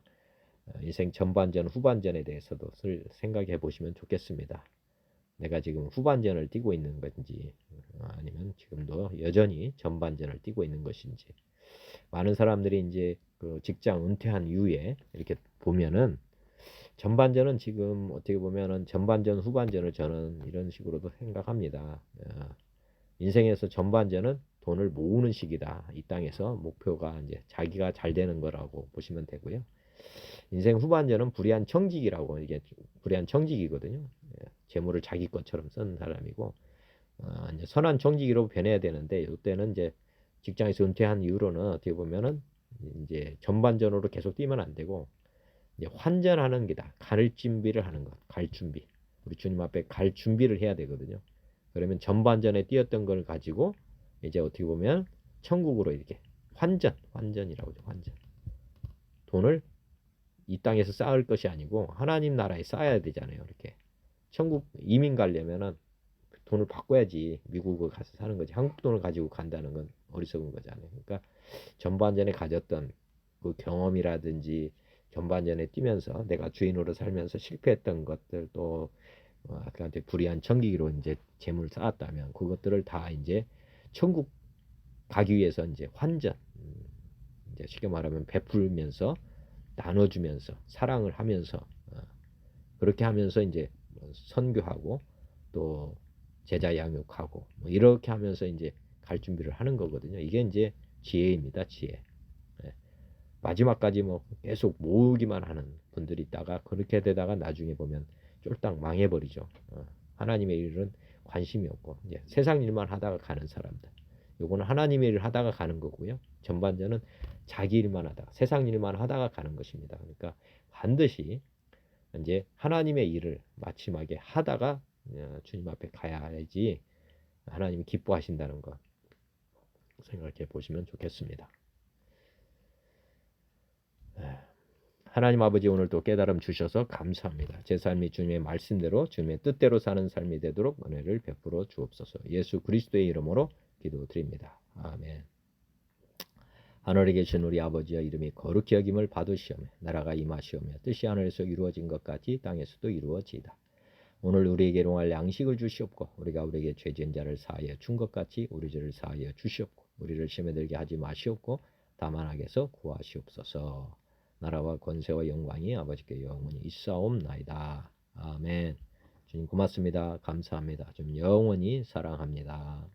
인생 전반전, 후반전에 대해서도 생각해 보시면 좋겠습니다. 내가 지금 후반전을 뛰고 있는 건지 아니면 지금도 여전히 전반전을 뛰고 있는 것인지. 많은 사람들이 이제 그 직장 은퇴한 이후에 이렇게 보면은 전반전은 지금 어떻게 보면은 전반전, 후반전을 저는 이런 식으로도 생각합니다. 인생에서 전반전은 돈을 모으는 시기다. 이 땅에서 목표가 이제 자기가 잘 되는 거라고 보시면 되고요. 인생 후반전은 불의한 청직이라고, 이게 불의한 청직이거든요. 재물을 자기 것처럼 쓰는 사람이고, 이제 선한 청지기로 변해야 되는데, 이때는 이제 직장에서 은퇴한 이후로는 어떻게 보면은 이제 전반전으로 계속 뛰면 안 되고, 이제 환전하는 게다. 갈 준비를 하는 것, 갈 준비. 우리 주님 앞에 갈 준비를 해야 되거든요. 그러면 전반전에 뛰었던 걸 가지고 이제 어떻게 보면 천국으로 이렇게 환전이라고 하죠. 환전. 돈을 이 땅에서 쌓을 것이 아니고 하나님 나라에 쌓아야 되잖아요. 이렇게 천국 이민 가려면은 돈을 바꿔야지 미국을 가서 사는 거지. 한국 돈을 가지고 간다는 건 어리석은 거잖아요. 그러니까 전반전에 가졌던 그 경험이라든지 전반전에 뛰면서 내가 주인으로 살면서 실패했던 것들, 또 아까 이제 불의한 청기기로 이제 재물 쌓았다면 그것들을 다 이제 천국 가기 위해서 이제 환전, 이제 쉽게 말하면 베풀면서 나눠주면서 사랑을 하면서 그렇게 하면서 이제 선교하고 또 제자 양육하고 뭐 이렇게 하면서 이제 갈 준비를 하는 거거든요. 이게 이제 지혜입니다. 지혜. 마지막까지 뭐 계속 모으기만 하는 분들이 있다가 그렇게 되다가 나중에 보면 쫄딱 망해버리죠. 하나님의 일은 관심이 없고 이제 세상 일만 하다가 가는 사람들. 요거는 하나님의 일을 하다가 가는 거고요. 전반전은 자기 일만 하다가 세상 일만 하다가 가는 것입니다. 그러니까 반드시 이제 하나님의 일을 마침하게 하다가 주님 앞에 가야지 하나님이 기뻐하신다는 거 생각해 보시면 좋겠습니다. 하나님 아버지, 오늘도 깨달음 주셔서 감사합니다. 제 삶이 주님의 말씀대로 주님의 뜻대로 사는 삶이 되도록 은혜를 베풀어 주옵소서. 예수 그리스도의 이름으로 기도드립니다. 아멘. 하늘에 계신 우리 아버지여, 이름이 거룩히 여김을 받으시오며 나라가 임하시오며 뜻이 하늘에서 이루어진 것 같이 땅에서도 이루어지이다. 오늘 우리에게 일용할 양식을 주시옵고 우리가 우리에게 죄진 자를 사하여 준 것 같이 우리 죄를 사하여 주시옵고 우리를 시험에 들게 하지 마시옵고 다만 악에서 구하시옵소서. 나라와 권세와 영광이 아버지께 영원히 있사옵나이다. 아멘. 주님 고맙습니다. 감사합니다. 좀 영원히 사랑합니다.